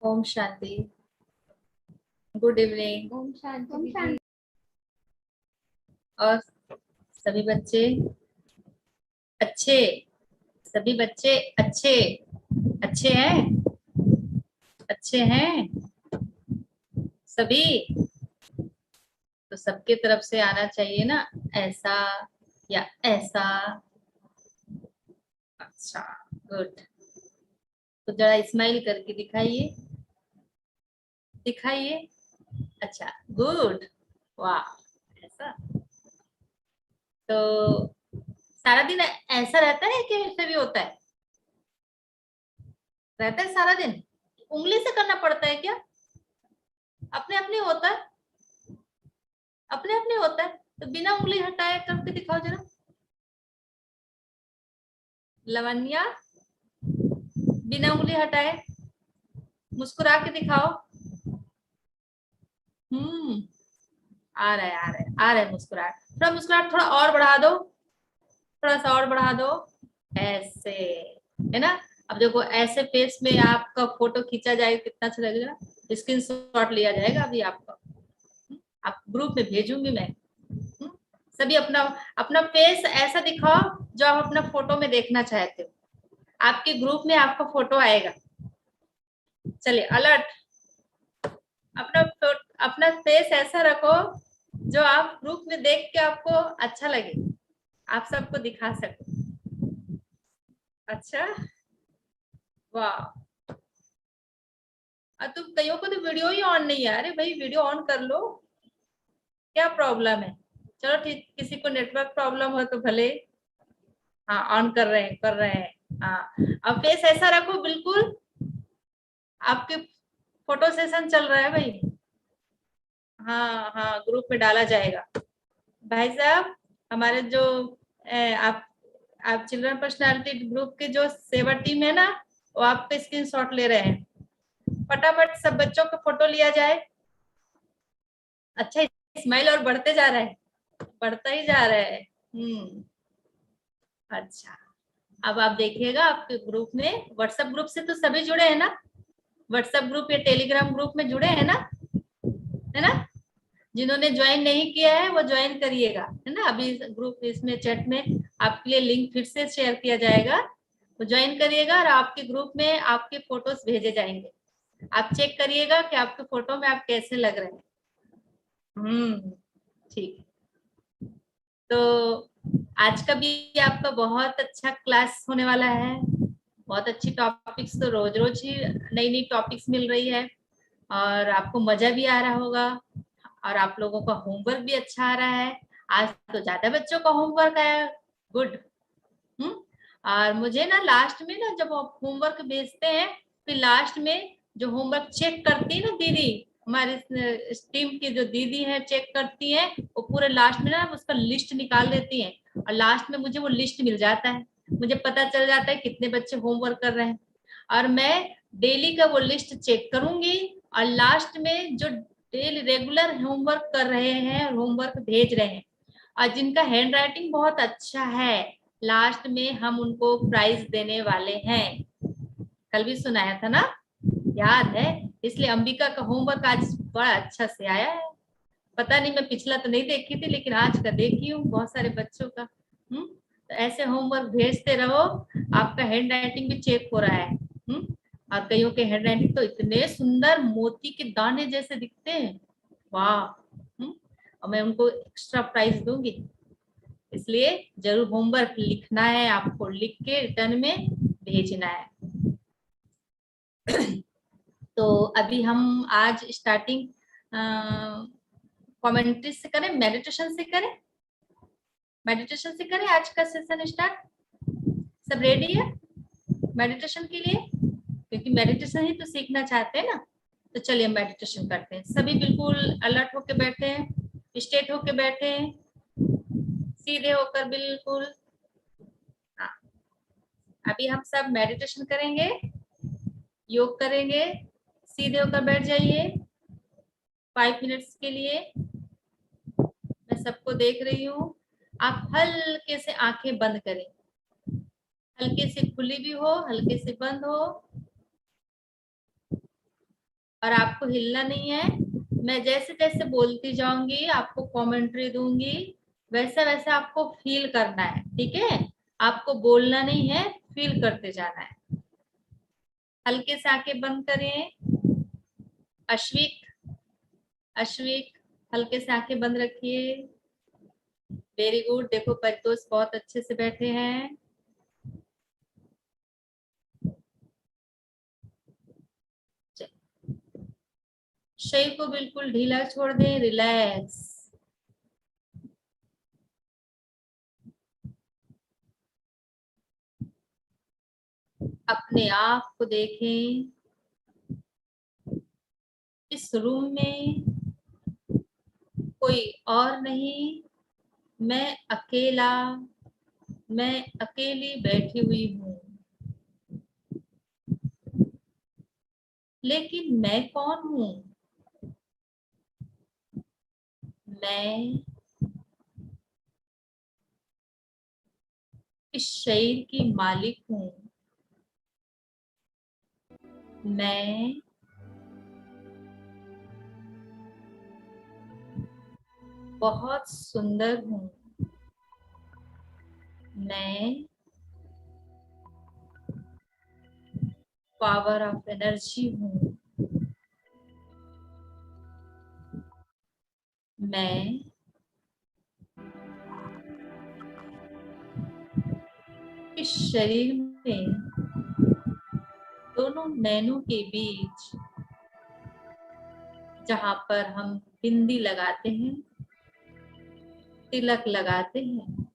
Om Shanti. Good evening. Om Shanti. और सभी बच्चे अच्छे, सभी बच्चे अच्छे अच्छे हैं, अच्छे हैं सभी। तो सबके तरफ से आना चाहिए ना, ऐसा या ऐसा। अच्छा, गुड। तो जरा स्माइल करके दिखाइए, दिखाइए। अच्छा, गुड, वाह। ऐसा तो सारा दिन ऐसा रहता है कि ऐसे भी होता है? रहता है सारा दिन? उंगली से करना पड़ता है क्या? अपने अपने होता है, अपने अपने होता है। तो बिना उंगली हटाए करके दिखाओ जरा। लवन्या, बिना उंगली हटाए मुस्कुरा के दिखाओ। आ रहा है, आ रहा है, आ रहा है मुस्कुराहट। थोड़ा मुस्कुराहट थोड़ा और बढ़ा दो, थोड़ा सा और बढ़ा दो। ऐसे, है ना? अब देखो, ऐसे फेस में आपका फोटो खींचा जाएगा, कितना अच्छा लगेगा। स्क्रीन शॉट लिया जाएगा अभी आपका, आप ग्रुप में भेजूंगी मैं। सभी अपना अपना फेस ऐसा दिखाओ जो आप अपना फोटो में देखना चाहते हो। आपके ग्रुप में आपका फोटो आएगा। चलिए, अलर्ट। अपना अपना फेस ऐसा रखो जो आप ग्रुप में देख के आपको अच्छा लगे, आप सबको दिखा सको। अच्छा, वाह। तुम कईयों को तो वीडियो ही ऑन नहीं है। अरे भाई, वीडियो ऑन कर लो, क्या प्रॉब्लम है? चलो ठीक, किसी को नेटवर्क प्रॉब्लम हो तो भले। हाँ, ऑन कर रहे हैं, कर रहे हैं। हाँ, अब फेस ऐसा रखो बिल्कुल, आपके फोटो सेशन चल रहा है भाई। हाँ हाँ, ग्रुप में डाला जाएगा। भाई साहब, हमारे जो आप चिल्ड्रन पर्सनालिटी ग्रुप के जो सेवा टीम है ना, वो आपका स्क्रीनशॉट ले रहे हैं। फटाफट सब बच्चों का फोटो लिया जाए। अच्छा, स्माइल और बढ़ते जा रहा है, बढ़ता ही जा रहा है। अच्छा, अब आप देखिएगा आपके ग्रुप में, व्हाट्सएप ग्रुप से तो सभी जुड़े हैं ना? व्हाट्सएप ग्रुप या टेलीग्राम ग्रुप में जुड़े हैं ना? है ना? जिन्होंने ज्वाइन नहीं किया है वो ज्वाइन करिएगा, है ना? अभी ग्रुप इसमें चैट में आपके लिए लिंक फिर से शेयर किया जाएगा, वो ज्वाइन करिएगा और आपके ग्रुप में आपके फोटोज भेजे जाएंगे। आप चेक करिएगा कि आपके फोटो में आप कैसे लग रहे हैं। ठीक। तो आज का भी आपका बहुत अच्छा क्लास होने वाला है। बहुत अच्छी टॉपिक्स, तो रोज रोज ही नई नई टॉपिक्स मिल रही है और आपको मजा भी आ रहा होगा और आप लोगों का होमवर्क भी अच्छा आ रहा है। आज तो ज्यादा बच्चों का होमवर्क आया। गुड। और मुझे ना लास्ट में ना, जब आप होमवर्क भेजते हैं, फिर लास्ट में जो होमवर्क चेक करती है ना दीदी, हमारे टीम की जो दीदी है चेक करती है, वो पूरे लास्ट में ना उसका लिस्ट निकाल देती है और लास्ट में मुझे वो लिस्ट मिल जाता है। मुझे पता चल जाता है कितने बच्चे होमवर्क कर रहे हैं और मैं डेली का वो लिस्ट चेक करूंगी और लास्ट में जो डेली रेगुलर होमवर्क कर रहे हैं, होमवर्क भेज रहे हैं और जिनका हैंड राइटिंग बहुत अच्छा है, लास्ट में हम उनको प्राइज देने वाले हैं। कल भी सुनाया था ना, याद है? इसलिए अंबिका का होमवर्क आज बड़ा अच्छा से आया है। पता नहीं, मैं पिछला तो नहीं देखी थी लेकिन आज का देखी हूँ बहुत सारे बच्चों का। तो ऐसे होमवर्क भेजते रहो, आपका हैंड राइटिंग भी चेक हो रहा है। और कईयों के हैंड राइटिंग तो इतने सुंदर मोती के दाने जैसे दिखते हैं, वाह। और मैं उनको एक्स्ट्रा प्राइज दूंगी, इसलिए जरूर होमवर्क लिखना है आपको, लिख के रिटर्न में भेजना है। तो अभी हम आज स्टार्टिंग कमेंट्री से करें, मेडिटेशन से करें? मेडिटेशन से करें आज का सेशन स्टार्ट। सब रेडी है मेडिटेशन के लिए? क्योंकि मेडिटेशन ही तो सीखना चाहते हैं ना। तो चलिए मेडिटेशन करते हैं। सभी बिल्कुल अलर्ट होके बैठे हैं, स्ट्रेट होके बैठे हैं, सीधे होकर बिल्कुल। हाँ, अभी हम सब मेडिटेशन करेंगे, योग करेंगे। सीधे होकर बैठ जाइए 5 मिनट्स के लिए। मैं सबको देख रही हूँ। आप हल्के से आंखें बंद करें, हल्के से खुली भी हो, हल्के से बंद हो। और आपको हिलना नहीं है। मैं जैसे जैसे बोलती जाऊंगी, आपको कमेंट्री दूंगी, वैसा वैसा आपको फील करना है, ठीक है? आपको बोलना नहीं है, फील करते जाना है। हल्के से आंखें बंद करें। अश्विक, अश्विक, हल्के से आंखें बंद रखिए। Very good. देखो परितोष बहुत अच्छे से बैठे हैं। शरीर को बिल्कुल ढीला छोड़ दें, रिलैक्स। अपने आप को देखें। इस रूम में कोई और नहीं, मैं अकेला, मैं अकेली बैठी हुई हूँ। लेकिन मैं कौन हूँ? मैं इस शरीर की मालिक हूँ। मैं बहुत सुंदर हूँ। मैं पावर ऑफ एनर्जी हूँ। मैं इस शरीर में दोनों नैनों के बीच, जहाँ पर हम बिंदी लगाते हैं, तिलक लगाते हैं,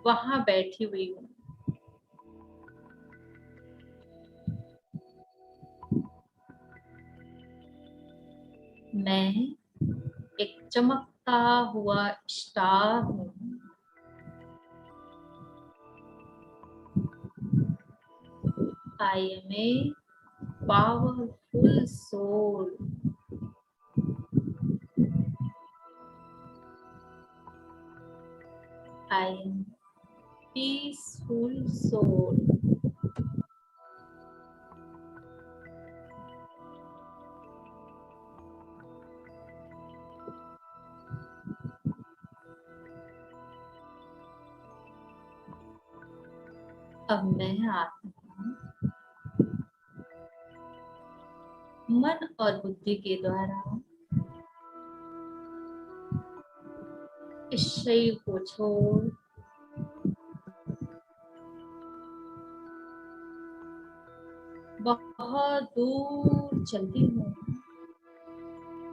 वहां बैठी हुई हूँ। मैं एक चमकता हुआ स्टार हूँ। I am a powerful soul. I am peaceful soul. अब मैं आत्मा मन और बुद्धि के द्वारा इस शरीर को छोड़ बहुत दूर चलती हूँ,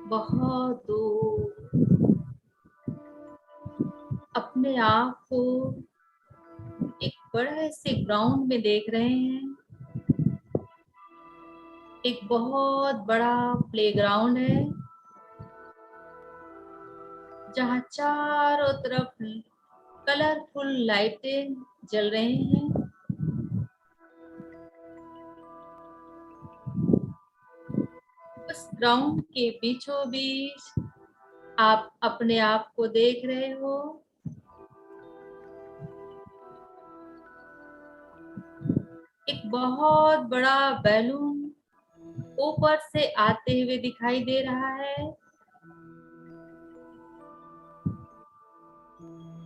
बहुत दूर। अपने आप को एक बड़े से ग्राउंड में देख रहे हैं। एक बहुत बड़ा प्लेग्राउंड है, जहाँ चारों तरफ कलरफुल लाइटें जल रही हैं। उस ग्राउंड के बीचों बीच आप अपने आप को देख रहे हो। एक बहुत बड़ा बैलून ऊपर से आते हुए दिखाई दे रहा है।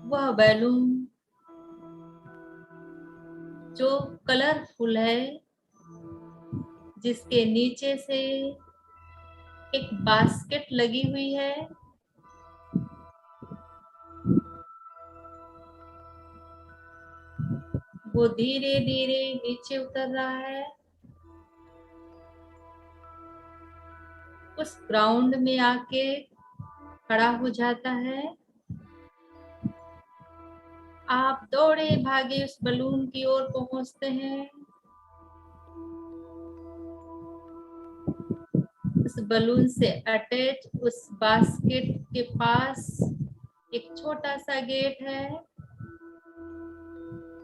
वह बैलून जो कलरफुल है, जिसके नीचे से एक बास्केट लगी हुई है। वो धीरे धीरे नीचे उतर रहा है। उस ग्राउंड में आके खड़ा हो जाता है। आप दौड़े भागे उस बलून की ओर पहुंचते हैं। उस बलून से अटैच उस बास्केट के पास एक छोटा सा गेट है।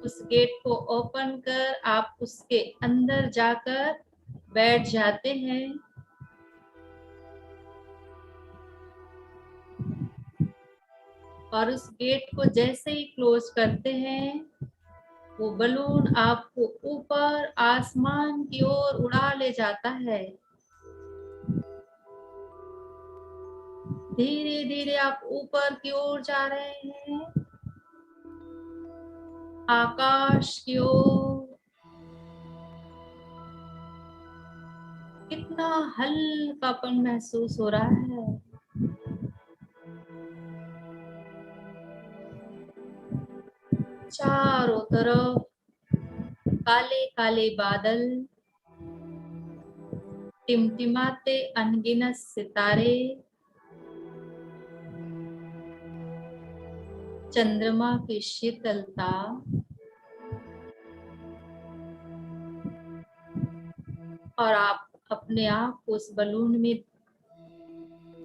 उस गेट को ओपन कर आप उसके अंदर जाकर बैठ जाते हैं। और उस गेट को जैसे ही क्लोज करते हैं, वो बलून आपको ऊपर आसमान की ओर उड़ा ले जाता है। धीरे धीरे आप ऊपर की ओर जा रहे हैं, आकाश की ओर। कितना हल्कापन महसूस हो रहा है। चारों तरफ काले काले बादल, टिमटिमाते अनगिनत सितारे, चंद्रमा की शीतलता, और आप अपने आप को उस बलून में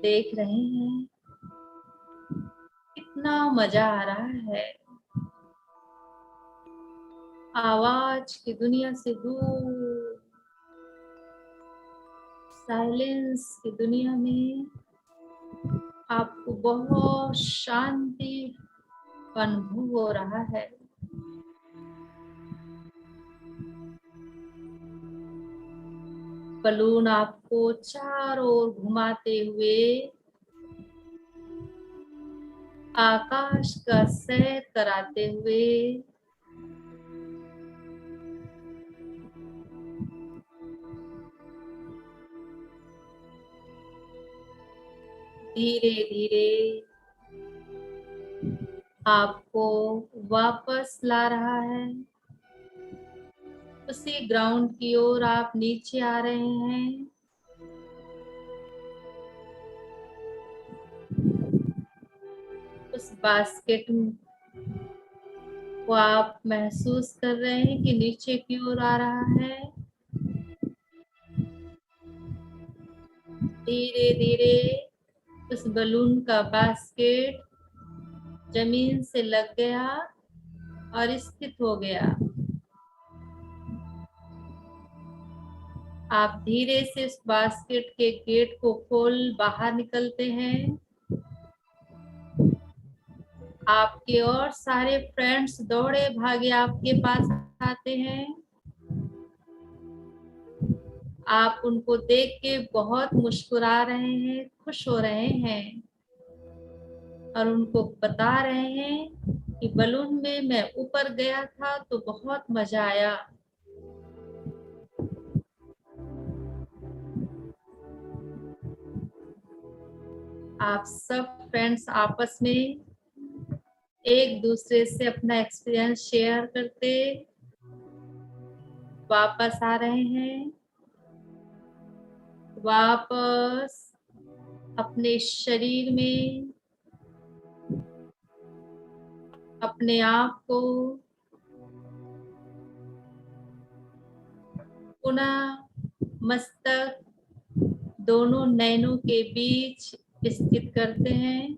देख रहे हैं। कितना मजा आ रहा है। आवाज की दुनिया से दूर, साइलेंस की दुनिया में आपको बहुत शांति का अनुभव हो रहा है। बलून आपको चारों ओर घुमाते हुए आकाश का सैर कराते हुए धीरे धीरे आपको वापस ला रहा है। उसी ग्राउंड की ओर आप नीचे आ रहे हैं। उस बास्केट को आप महसूस कर रहे हैं कि नीचे की ओर आ रहा है। धीरे धीरे उस बलून का बास्केट जमीन से लग गया और स्थित हो गया। आप धीरे से उस बास्केट के गेट को खोल बाहर निकलते हैं। आपके और सारे फ्रेंड्स दौड़े भागे आपके पास आते हैं। आप उनको देख के बहुत मुस्कुरा रहे हैं, खुश हो रहे हैं और उनको बता रहे हैं कि बलून में मैं ऊपर गया था तो बहुत मजा आया। आप सब फ्रेंड्स आपस में एक दूसरे से अपना एक्सपीरियंस शेयर करते वापस आ रहे हैं। वापस अपने शरीर में अपने आप को पुनः मस्तक दोनों नैनों के बीच स्थित करते हैं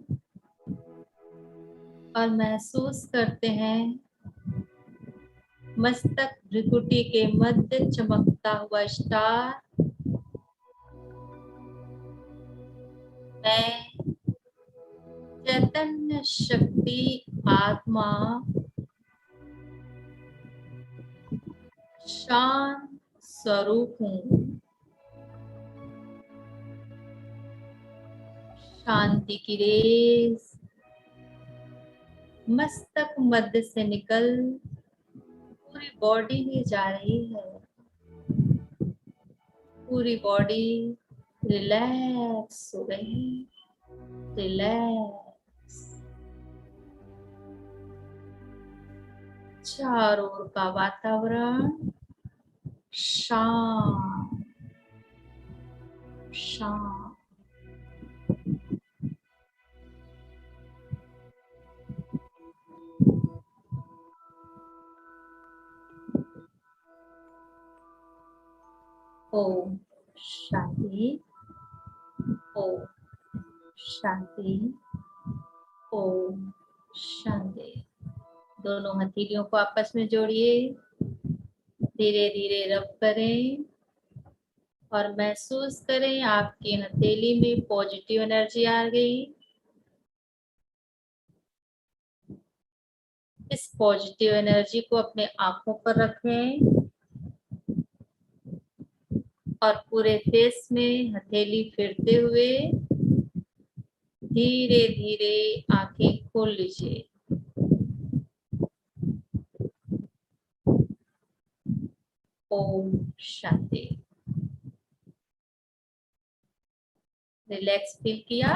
और महसूस करते हैं मस्तक भ्रिकुटी के मध्य चमकता हुआ स्टार। मैं चैतन्य शक्ति आत्मा शांत स्वरूप हूँ। शांति की रेस मस्तक मध्य से निकल पूरी बॉडी में जा रही है। पूरी बॉडी रिलैक्स हो गई। रिलैक्स। चारों ओर का वातावरण शांत शांत। ओम शांति। ओम शांति। ओम शांति। दोनों हथेलियों को आपस में जोड़िए। धीरे धीरे रब करें और महसूस करें आपकी हथेली में पॉजिटिव एनर्जी आ गई। इस पॉजिटिव एनर्जी को अपने आंखों पर रखें और पूरे फेस में हथेली फेरते हुए धीरे धीरे आंखें खोल लीजिए। ओम शांति। रिलैक्स फील किया?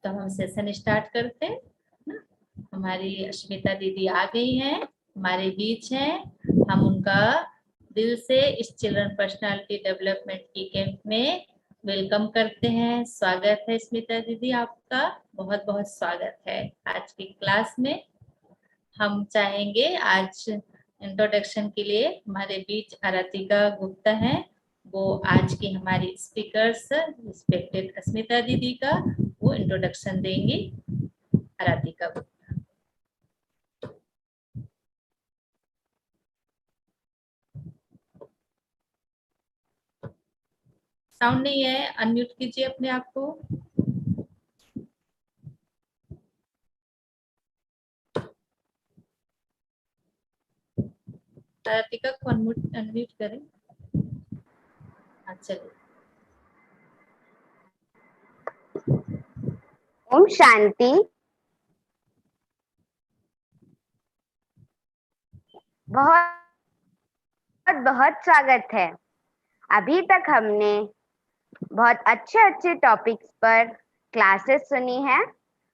तो हम सेशन स्टार्ट करते हैं ना। हमारी अस्मिता दीदी आ गई हैं, हमारे बीच हैं। हम उनका दिल से इस चिल्ड्रन पर्सनालिटी डेवलपमेंट की कैंप में वेलकम करते हैं। स्वागत है स्मिता दीदी, आपका बहुत बहुत स्वागत है आज की क्लास में। हम चाहेंगे आज इंट्रोडक्शन के लिए हमारे बीच आराधिका गुप्ता है, वो आज की हमारी स्पीकर्स रिस्पेक्टेड अस्मिता दीदी का वो इंट्रोडक्शन देंगी। आराधिका गुप्ता। साउंड नहीं है, अनम्यूट कीजिए अपने आप को। आराधिका को अनम्यूट करें। अच्छा, ओम शांति। बहुत बहुत स्वागत है। अभी तक हमने बहुत अच्छे अच्छे टॉपिक्स पर क्लासेस सुनी है।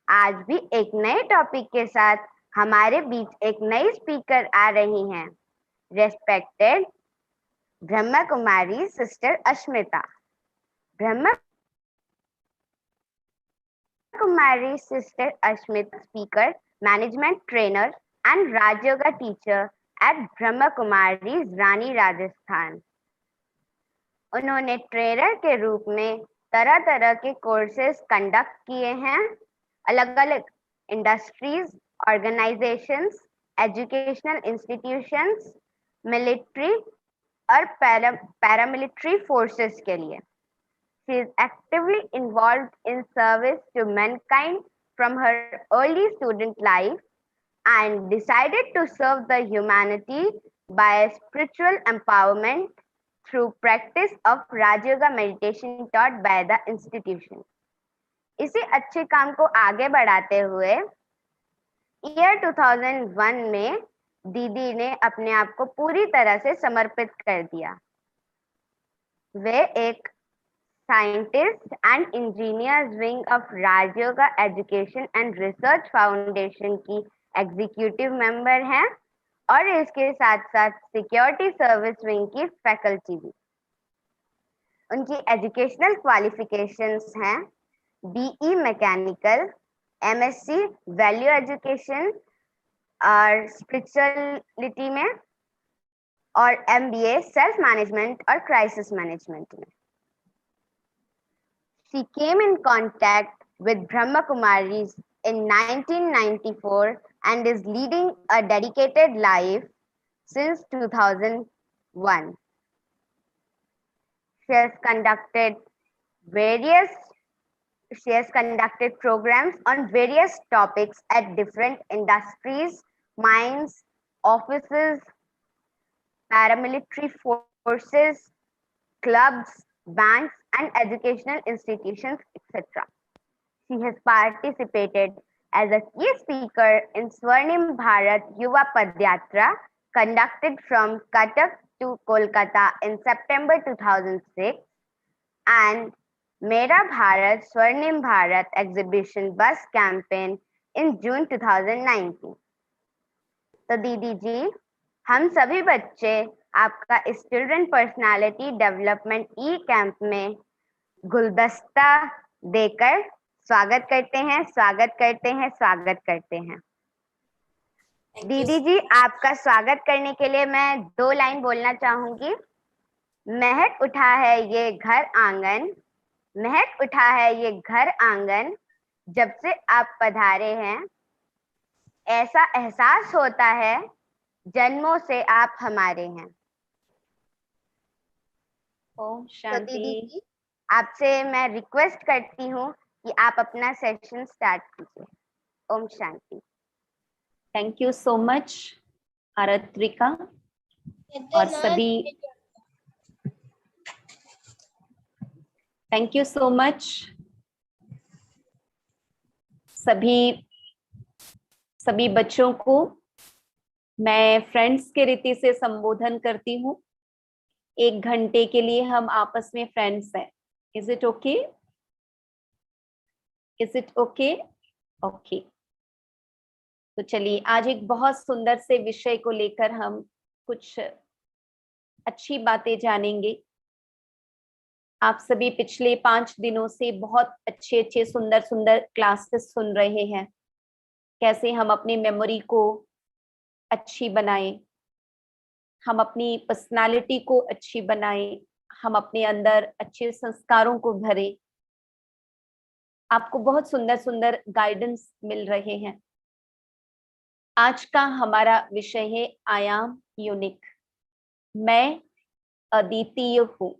आज भी एक नए टॉपिक के साथ हमारे बीच एक नई स्पीकर आ रही हैं, respected Brahma Kumari sister Asmita. Brahma Kumari sister Asmita speaker, management trainer and Raj Yoga teacher at Brahma Kumaris, रानी राजस्थान। उन्होंने ट्रेनर के रूप में तरह तरह के कोर्सेज कंडक्ट किए हैं, अलग अलग industries, organisations, educational institutions, military और पैरामिलिट्री फोर्सेस के लिए। She is actively involved in service to mankind from her early student life and decided to serve the humanity by spiritual empowerment through practice of Raj Yoga meditation taught by the institution. इसी अच्छे काम को आगे बढ़ाते हुए year 2001 में दीदी ने अपने आप को पूरी तरह से समर्पित कर दिया। वे एक scientist and engineers wing of Raj Yoga education and research foundation की एग्जीक्यूटिव मेंबर हैं और इसके साथ साथ सिक्योरिटी सर्विस विंग की फैकल्टी भी। उनकी एजुकेशनल क्वालिफिकेशंस हैं BE mechanical, MSc value education और स्पिरिचुअलिटी में और एमबीए सेल्फ मैनेजमेंट और क्राइसिस मैनेजमेंट में। She came in contact with Brahma Kumaris in 1994 and is leading a dedicated life since 2001. She has conducted programs on various topics at different industries, mines, offices, paramilitary forces, clubs, banks, and educational institutions, etc. She has participated as a key speaker in Swarnim Bharat Yuva Padyatra conducted from Cuttack to Kolkata in September 2006 and Mera Bharat Swarnim Bharat exhibition bus campaign in June 2019. तो दीदी जी, हम सभी बच्चे आपका इस children personality development ई camp में गुलदस्ता देकर स्वागत करते हैं, स्वागत करते हैं, स्वागत करते हैं। दीदी जी, आपका स्वागत करने के लिए मैं 2 लाइन बोलना चाहूंगी। महक उठा है ये घर आंगन, महक उठा है ये घर आंगन, जब से आप पधारे हैं, ऐसा एहसास होता है जन्मों से आप हमारे हैं। ओम शांति। तो दीदी जी, आपसे मैं रिक्वेस्ट करती हूँ कि आप अपना सेशन स्टार्ट कीजिए। ओम शांति। थैंक यू सो मच आरात्रिका और सभी थैंक यू सो मच। सभी बच्चों को मैं फ्रेंड्स के रीति से संबोधन करती हूँ। 1 घंटे के लिए हम आपस में फ्रेंड्स हैं। Is it okay? Is it okay? Okay. तो चलिए आज एक बहुत सुंदर से विषय को लेकर हम कुछ अच्छी बातें जानेंगे। आप सभी पिछले 5 दिनों से बहुत अच्छे अच्छे सुंदर सुंदर क्लासेस सुन रहे हैं, कैसे हम अपनी मेमोरी को अच्छी बनाएं, हम अपनी पर्सनालिटी को अच्छी बनाएं, हम अपने अंदर अच्छे संस्कारों को भरें। आपको बहुत सुंदर सुंदर गाइडेंस मिल रहे हैं। आज का हमारा विषय है आई एम यूनिक, मैं अद्वितीय हूं।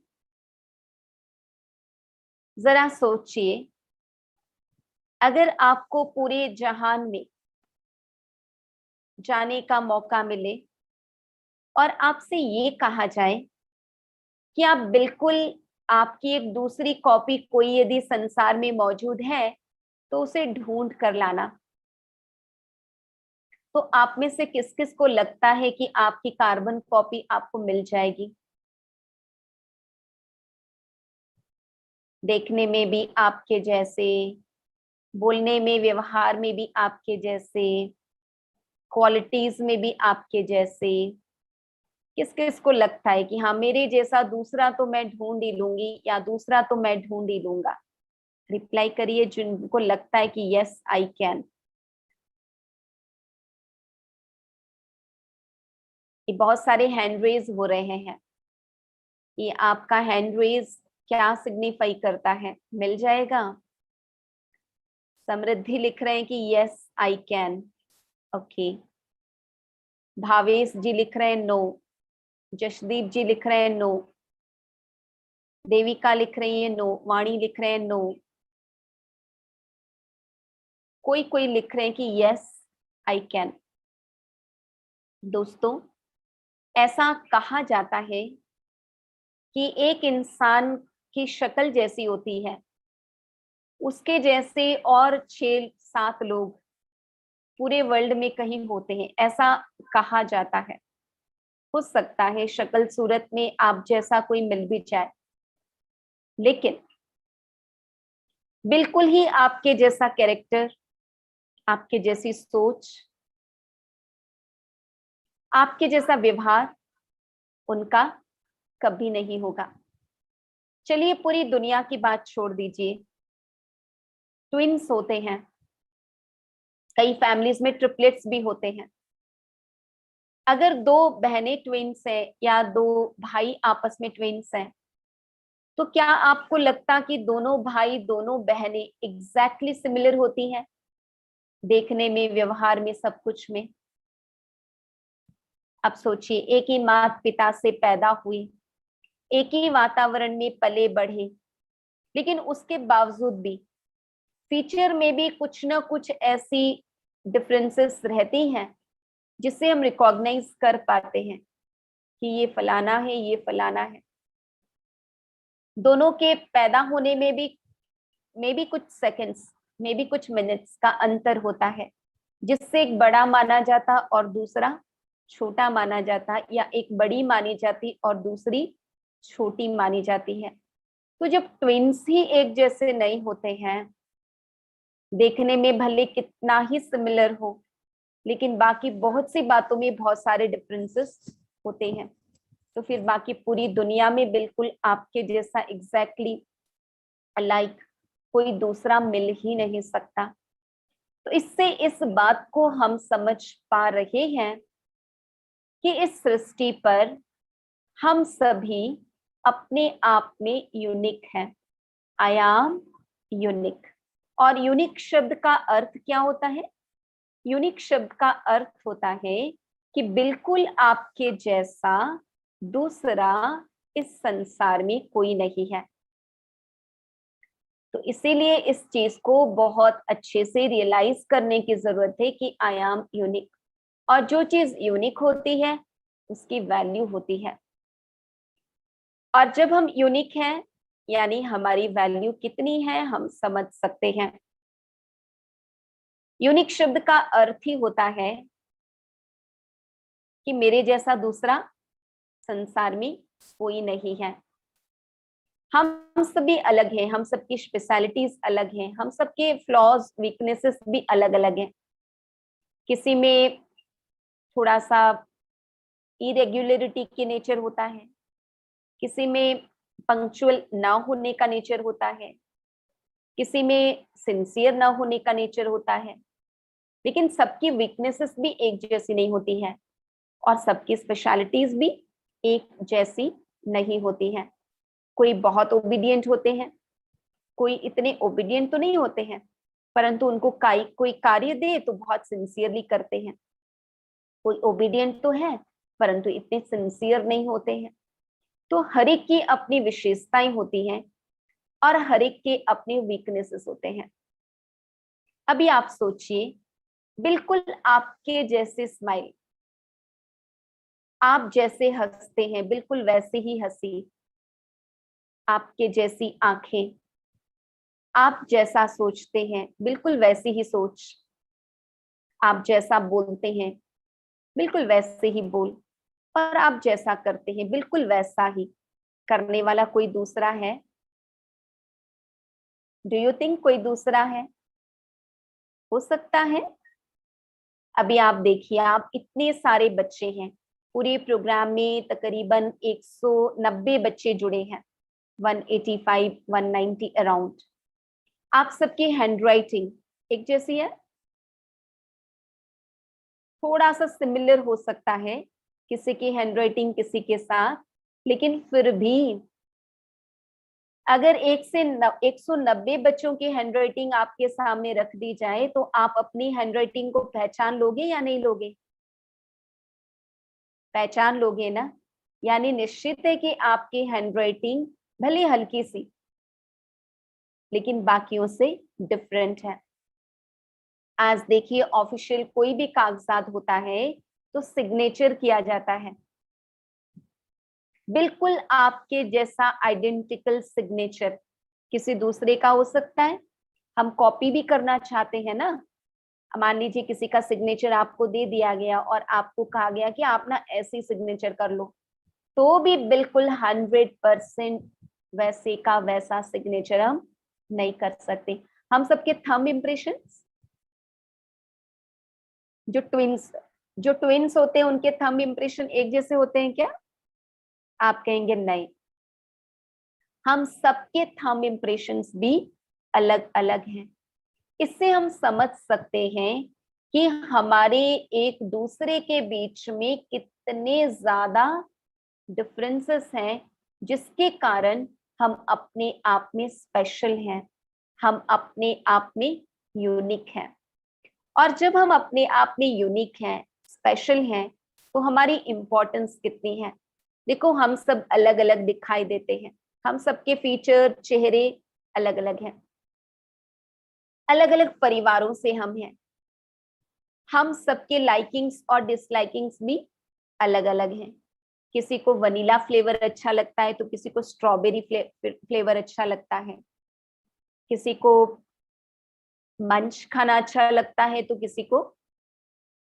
जरा सोचिए, अगर आपको पूरे जहान में जाने का मौका मिले और आपसे ये कहा जाए कि आप बिल्कुल आपकी एक दूसरी कॉपी कोई यदि संसार में मौजूद है तो उसे ढूंढ कर लाना, तो आप में से किस किस को लगता है कि आपकी कार्बन कॉपी आपको मिल जाएगी? देखने में भी आपके जैसे, बोलने में व्यवहार में भी आपके जैसे, क्वालिटीज में भी आपके जैसे। किस किस को लगता है कि हाँ मेरे जैसा दूसरा तो मैं ढूंढ ही लूंगी या दूसरा तो मैं ढूंढ ही लूंगा? रिप्लाई करिए जिनको लगता है कि यस आई कैन। ये बहुत सारे हैंड रेज हो रहे हैं। ये आपका हैंड रेज क्या सिग्निफाई करता है? मिल जाएगा। समृद्धि लिख रहे हैं कि yes I can. Okay. Bhavesh ji लिख रहे हैं नो। जशदीप जी लिख रहे हैं नो। देविका लिख रही है नो। वाणी लिख रहे हैं नो। कोई कोई लिख रहे हैं कि यस आई कैन। दोस्तों, ऐसा कहा जाता है कि एक इंसान की शक्ल जैसी होती है, उसके जैसे और 6-7 लोग पूरे वर्ल्ड में कहीं होते हैं, ऐसा कहा जाता है। हो सकता है शक्ल सूरत में आप जैसा कोई मिल भी जाए, लेकिन बिल्कुल ही आपके जैसा कैरेक्टर, आपके जैसी सोच, आपके जैसा व्यवहार उनका कभी नहीं होगा। चलिए पूरी दुनिया की बात छोड़ दीजिए, ट्विन्स होते हैं, कई फैमिलीज में ट्रिपलेट्स भी होते हैं। अगर 2 बहनें ट्विन्स हैं या 2 भाई आपस में ट्विन्स हैं, तो क्या आपको लगता कि दोनों भाई दोनों बहनें एग्जैक्टली सिमिलर होती हैं देखने में, व्यवहार में, सब कुछ में? अब सोचिए, एक ही माता पिता से पैदा हुई, एक ही वातावरण में पले बढ़े, लेकिन उसके बावजूद भी फीचर में भी कुछ ना कुछ ऐसी डिफरेंसेस रहती हैं जिससे हम रिकॉग्नाइज कर पाते हैं कि ये फलाना है, ये फलाना है। दोनों के पैदा होने में भी कुछ सेकंड्स, में भी कुछ मिनट्स का अंतर होता है, जिससे एक बड़ा माना जाता और दूसरा छोटा माना जाता, या एक बड़ी मानी जाती और दूसरी छोटी मानी जाती है। तो जब ट्विन्स ही एक जैसे नहीं होते हैं, देखने में भले कितना ही सिमिलर हो, लेकिन बाकी बहुत सी बातों में बहुत सारे डिफरेंसेस होते हैं, तो फिर बाकी पूरी दुनिया में बिल्कुल आपके जैसा एग्जैक्टली अलाइक कोई दूसरा मिल ही नहीं सकता। तो इससे इस बात को हम समझ पा रहे हैं कि इस सृष्टि पर हम सभी अपने आप में यूनिक हैं। आई एम यूनिक। और यूनिक शब्द का अर्थ क्या होता है? यूनिक शब्द का अर्थ होता है कि बिल्कुल आपके जैसा दूसरा इस संसार में कोई नहीं है। तो इसीलिए इस चीज को बहुत अच्छे से रियलाइज करने की जरूरत है कि आई एम यूनिक। और जो चीज यूनिक होती है उसकी वैल्यू होती है। और जब हम यूनिक हैं यानी हमारी वैल्यू कितनी है हम समझ सकते हैं। यूनिक शब्द का अर्थ ही होता है कि मेरे जैसा दूसरा संसार में कोई नहीं है। हम सभी अलग हैं, हम सबकी स्पेशलिटीज अलग हैं, हम सबके फ्लॉज वीकनेसेस भी अलग अलग हैं। किसी में थोड़ा सा इरेग्युलरिटी के नेचर होता है, किसी में पंक्चुअल ना होने का नेचर होता है, किसी में सिंसियर ना होने का नेचर होता है, लेकिन सबकी वीकनेसेस भी एक जैसी नहीं होती है और सबकी स्पेशलिटीज भी एक जैसी नहीं होती है। कोई बहुत ओबीडियंट होते हैं, कोई इतने ओबीडियंट तो नहीं होते हैं, परंतु उनको कोई कार्य दे तो बहुत सिंसियरली करते हैं। कोई ओबीडियंट तो है परंतु इतने सिंसियर नहीं होते हैं। तो हर एक की अपनी विशेषताएं होती हैं और हर एक के अपने वीकनेसेस होते हैं। अभी आप सोचिए, बिल्कुल आपके जैसे स्माइल, आप जैसे हंसते हैं बिल्कुल वैसे ही हंसी, आपके जैसी आंखें, आप जैसा सोचते हैं बिल्कुल वैसी ही सोच, आप जैसा बोलते हैं बिल्कुल वैसे ही बोल, और आप जैसा करते हैं बिल्कुल वैसा ही करने वाला कोई दूसरा है? डू यू थिंक कोई दूसरा है? हो सकता है। अभी आप देखिए, आप इतने सारे बच्चे हैं, पूरे प्रोग्राम में तकरीबन 190 बच्चे जुड़े हैं, 185 190 अराउंड। आप सबकी हैंडराइटिंग एक जैसी है? थोड़ा सा सिमिलर हो सकता है किसी की हैंडराइटिंग किसी के साथ, लेकिन फिर भी अगर 190 बच्चों की हैंडराइटिंग आपके सामने रख दी जाए तो आप अपनी हैंडराइटिंग को पहचान लोगे या नहीं लोगे? पहचान लोगे ना। यानी निश्चित है कि आपकी हैंडराइटिंग भले हल्की सी लेकिन बाकियों से डिफरेंट है। आज देखिए, ऑफिशियल कोई भी कागजात होता है तो सिग्नेचर किया जाता है, बिल्कुल आपके जैसा आइडेंटिकल सिग्नेचर किसी दूसरे का हो सकता है। हम कॉपी भी करना चाहते हैं ना, मान लीजिए किसी का सिग्नेचर आपको दे दिया गया और आपको कहा गया कि आप ना ऐसी सिग्नेचर कर लो, तो भी बिल्कुल 100% वैसे का वैसा सिग्नेचर हम नहीं कर सकते। हम सबके थंब इम्प्रेशन, जो ट्विंस होते हैं उनके थंब इम्प्रेशन एक जैसे होते हैं क्या? आप कहेंगे नहीं, हम सबके थंब इम्प्रेशंस भी अलग अलग हैं। इससे हम समझ सकते हैं कि हमारे एक दूसरे के बीच में कितने ज्यादा डिफरेंसेस हैं, जिसके कारण हम अपने आप में स्पेशल हैं, हम अपने आप में यूनिक हैं। और जब हम अपने आप में यूनिक हैं, स्पेशल हैं, तो हमारी इंपॉर्टेंस कितनी है। देखो, हम सब अलग अलग दिखाई देते हैं, हम सबके फीचर चेहरे अलग अलग हैं, अलग अलग परिवारों से हम हैं, हम सबके लाइकिंग्स और डिसलाइकिंग्स भी अलग अलग हैं। किसी को वनीला फ्लेवर अच्छा लगता है तो किसी को स्ट्रॉबेरी फ्लेवर अच्छा लगता है, किसी को मंच खाना अच्छा लगता है तो किसी को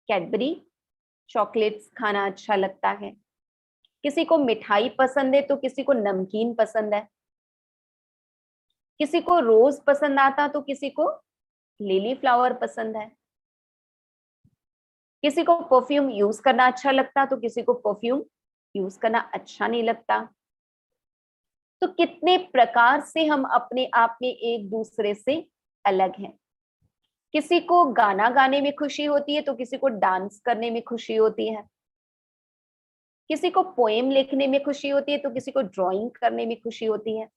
कैडबरी चॉकलेट्स खाना अच्छा लगता है, किसी को मिठाई पसंद है तो किसी को नमकीन पसंद है, किसी को रोज पसंद आता तो किसी को लिली फ्लावर पसंद है, किसी को परफ्यूम यूज करना अच्छा लगता तो किसी को परफ्यूम यूज करना अच्छा नहीं लगता। तो कितने प्रकार से हम अपने आप में एक दूसरे से अलग हैं। किसी को गाना गाने में खुशी होती है तो किसी को डांस करने में खुशी होती है, किसी को पोएम लिखने में खुशी होती है तो किसी को ड्राइंग करने में खुशी होती है।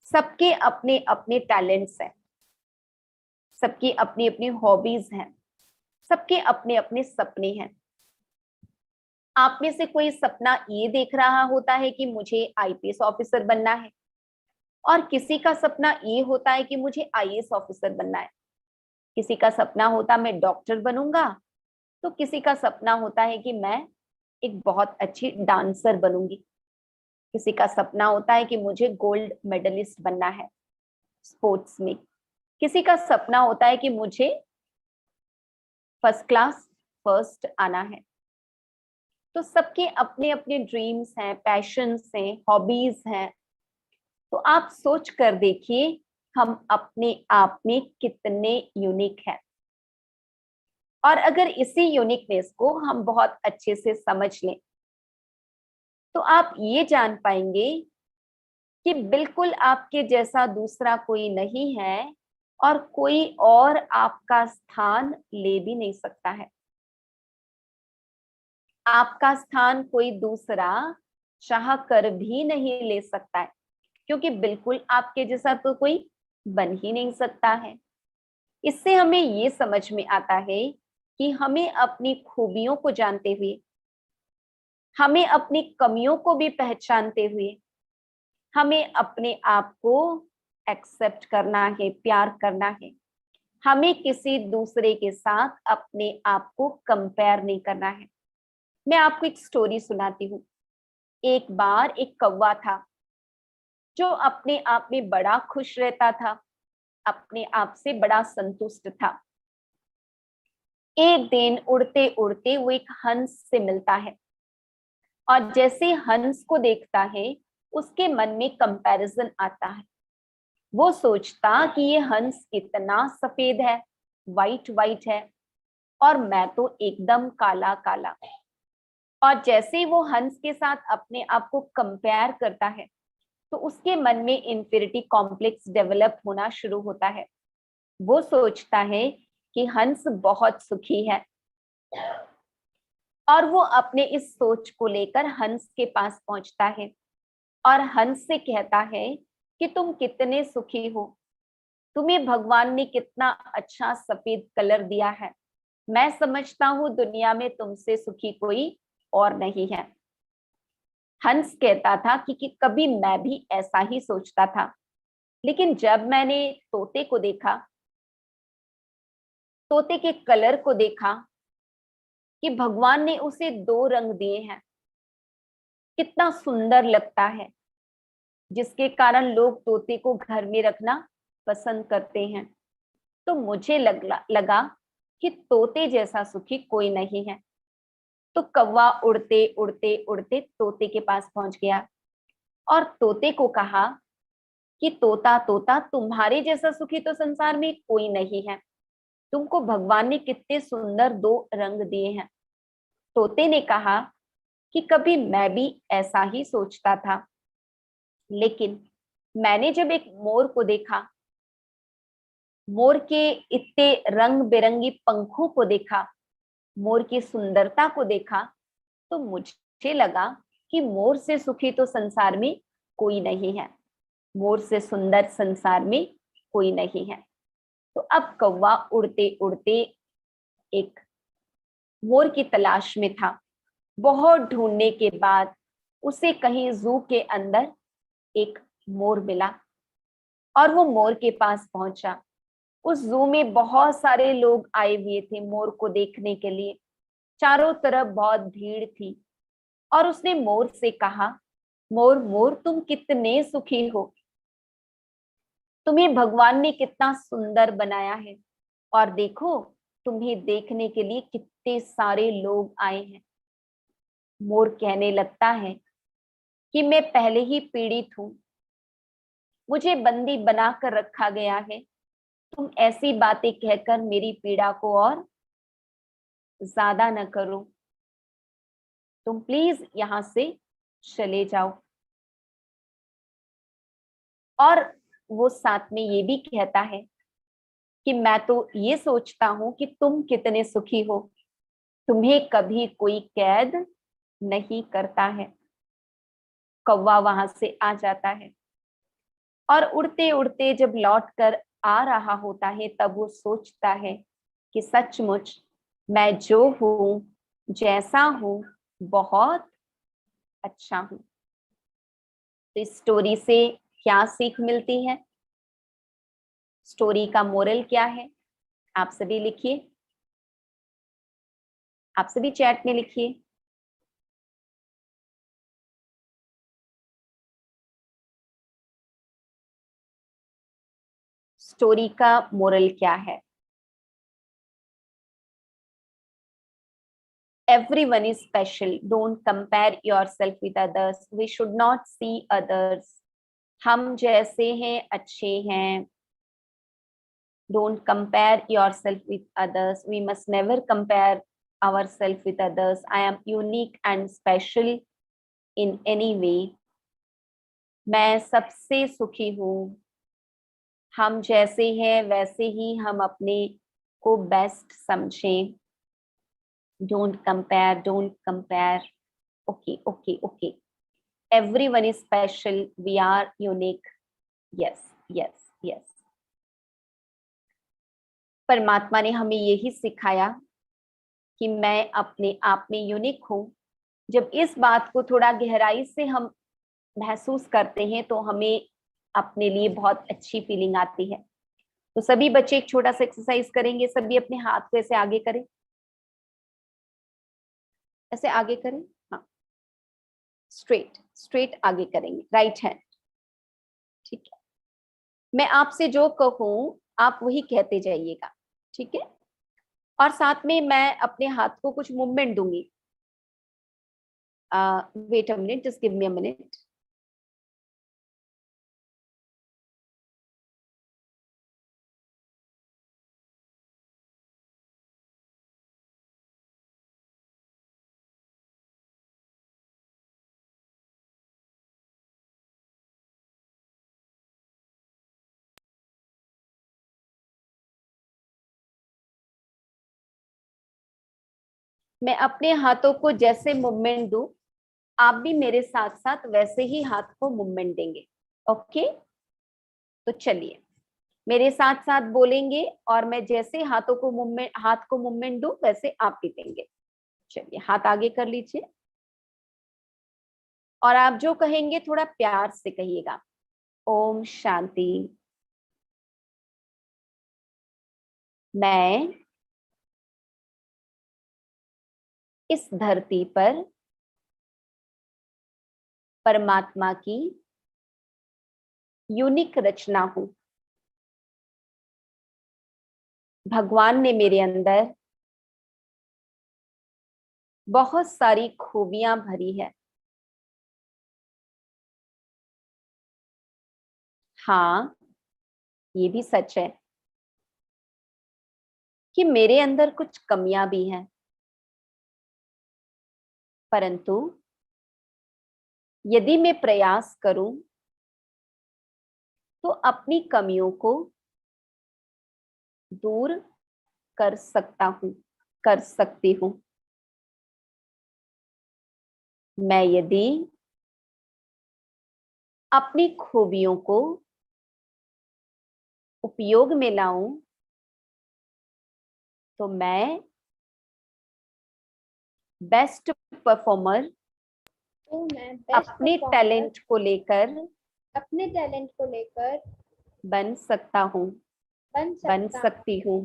सबके अपने अपने टैलेंट्स हैं, सबकी अपनी अपनी हॉबीज हैं, सबके अपने अपने सपने हैं। आप में से कोई सपना ये देख रहा होता है कि मुझे आईपीएस ऑफिसर बनना है, और किसी का सपना ये होता है कि मुझे आईएएस ऑफिसर बनना है। किसी का सपना होता मैं डॉक्टर बनूंगा, तो किसी का सपना होता है कि मैं एक बहुत अच्छी डांसर बनूंगी। किसी का सपना होता है कि मुझे गोल्ड मेडलिस्ट बनना है स्पोर्ट्स में, किसी का सपना होता है कि मुझे फर्स्ट क्लास फर्स्ट आना है। तो सबके अपने अपने ड्रीम्स हैं, पैशंस हैं, हॉबीज हैं। तो आप सोच कर देखिए हम अपने आप में कितने यूनिक हैं। और अगर इसी यूनिकनेस को हम बहुत अच्छे से समझ लें तो आप ये जान पाएंगे कि बिल्कुल आपके जैसा दूसरा कोई नहीं है और कोई और आपका स्थान ले भी नहीं सकता है। आपका स्थान कोई दूसरा चाह कर भी नहीं ले सकता है, क्योंकि बिल्कुल आपके जैसा तो कोई बन ही नहीं सकता है। इससे हमें ये समझ में आता है कि हमें अपनी खूबियों को जानते हुए, हमें अपनी कमियों को भी पहचानते हुए, हमें अपने आप को एक्सेप्ट करना है, प्यार करना है। हमें किसी दूसरे के साथ अपने आप को कंपेयर नहीं करना है। मैं आपको एक स्टोरी सुनाती हूँ। एक बार एक कौवा था जो अपने आप में बड़ा खुश रहता था, अपने आप से बड़ा संतुष्ट था। एक दिन उड़ते उड़ते वो एक हंस से मिलता है और जैसे हंस को देखता है उसके मन में कंपैरिजन आता है। वो सोचता कि ये हंस कितना सफेद है, वाइट वाइट है, और मैं तो एकदम काला काला। और जैसे ही वो हंस के साथ अपने आप को कंपेयर करता है तो उसके मन में इंफीरियरिटी कॉम्प्लेक्स डेवलप होना शुरू होता है। वो सोचता है कि हंस बहुत सुखी है और वो अपने इस सोच को लेकर हंस के पास पहुंचता है और हंस से कहता है कि तुम कितने सुखी हो, तुम्हें भगवान ने कितना अच्छा सफेद कलर दिया है। मैं समझता हूँ दुनिया में तुमसे सुखी कोई और नहीं है। हंस कहता था कि कभी मैं भी ऐसा ही सोचता था, लेकिन जब मैंने तोते को देखा, तोते के कलर को देखा कि भगवान ने उसे दो रंग दिए हैं, कितना सुंदर लगता है, जिसके कारण लोग तोते को घर में रखना पसंद करते हैं। तो मुझे लगा कि तोते जैसा सुखी कोई नहीं है। तो कौवा उड़ते उड़ते उड़ते तोते के पास पहुंच गया और तोते को कहा कि तोता तोता तुम्हारे जैसा सुखी तो संसार में कोई नहीं है, तुमको भगवान ने कितने सुंदर दो रंग दिए हैं। तोते ने कहा कि कभी मैं भी ऐसा ही सोचता था, लेकिन मैंने जब एक मोर को देखा, मोर के इतने रंग बिरंगी पंखों को देखा, मोर की सुंदरता को देखा, तो मुझे लगा कि मोर से सुखी तो संसार में कोई नहीं है, मोर से सुंदर संसार में कोई नहीं है। तो अब कौवा उड़ते उड़ते एक मोर की तलाश में था। बहुत ढूंढने के बाद उसे कहीं जू के अंदर एक मोर मिला और वो मोर के पास पहुंचा। उस जू में बहुत सारे लोग आए हुए थे मोर को देखने के लिए, चारों तरफ बहुत भीड़ थी। और उसने मोर से कहा, मोर मोर तुम कितने सुखी हो, तुम्हें भगवान ने कितना सुंदर बनाया है, और देखो तुम्हें देखने के लिए कितने सारे लोग आए हैं। मोर कहने लगता है कि मैं पहले ही पीड़ित हूं, मुझे बंदी बनाकर रखा गया है, तुम ऐसी बातें कहकर मेरी पीड़ा को और ज्यादा न करो, तुम प्लीज यहां से चले जाओ। और वो साथ में ये भी कहता है कि मैं तो ये सोचता हूं कि तुम कितने सुखी हो, तुम्हें कभी कोई कैद नहीं करता है। कौवा वहां से आ जाता है और उड़ते उड़ते जब लौट कर आ रहा होता है तब वो सोचता है कि सचमुच मैं जो हूं, जैसा हूं, बहुत अच्छा हूं। तो इस स्टोरी से क्या सीख मिलती है, स्टोरी का मोरल क्या है, आप सभी लिखिए, आप सभी चैट में लिखिए। स्टोरी का मोरल क्या है? Everyone is special. Don't compare yourself with others. We should not see others. हम जैसे हैं अच्छे हैं. Don't compare yourself with others. We must never compare ourselves with others. I am unique and special in any way. मैं सबसे सुखी हूँ. हम जैसे हैं वैसे ही हम अपने को बेस्ट समझें. Don't compare, don't compare. Okay, okay, okay. Everyone is special. We are unique. Yes, yes, yes. परमात्मा ने हमें यही सिखाया कि मैं अपने आप में यूनिक हूँ. जब इस बात को थोड़ा गहराई से हम महसूस करते हैं तो हमें अपने लिए बहुत अच्छी फीलिंग आती है. तो सभी बच्चे एक छोटा सा एक्सरसाइज करेंगे. सभी अपने हाथ को ऐसे आगे करें, ऐसे आगे करें. हाँ, स्ट्रेट स्ट्रेट आगे करेंगे. Right hand. ठीक है. मैं आपसे जो कहूं आप वही कहते जाइएगा. ठीक है. और साथ में मैं अपने हाथ को कुछ मूवमेंट दूंगी. Wait a minute, just give me a minute. मैं अपने हाथों को जैसे मूवमेंट दूं आप भी मेरे साथ साथ वैसे ही हाथ को मूवमेंट देंगे. ओके. तो चलिए मेरे साथ साथ बोलेंगे और मैं जैसे हाथ को मूवमेंट दूं वैसे आप भी देंगे. चलिए हाथ आगे कर लीजिए और आप जो कहेंगे थोड़ा प्यार से कहिएगा. ओम शांति. मैं इस धरती पर परमात्मा की यूनिक रचना हूं. भगवान ने मेरे अंदर बहुत सारी खूबियां भरी है. हाँ, ये भी सच है कि मेरे अंदर कुछ कमियां भी हैं, परंतु यदि मैं प्रयास करूं तो अपनी कमियों को दूर कर सकता हूं, कर सकती हूं. मैं यदि अपनी खूबियों को उपयोग में लाऊं तो मैं बेस्ट परफॉर्मर तो मैं बेस्ट अपने टैलेंट को लेकर बन सकता हूं, बन सकती हूं.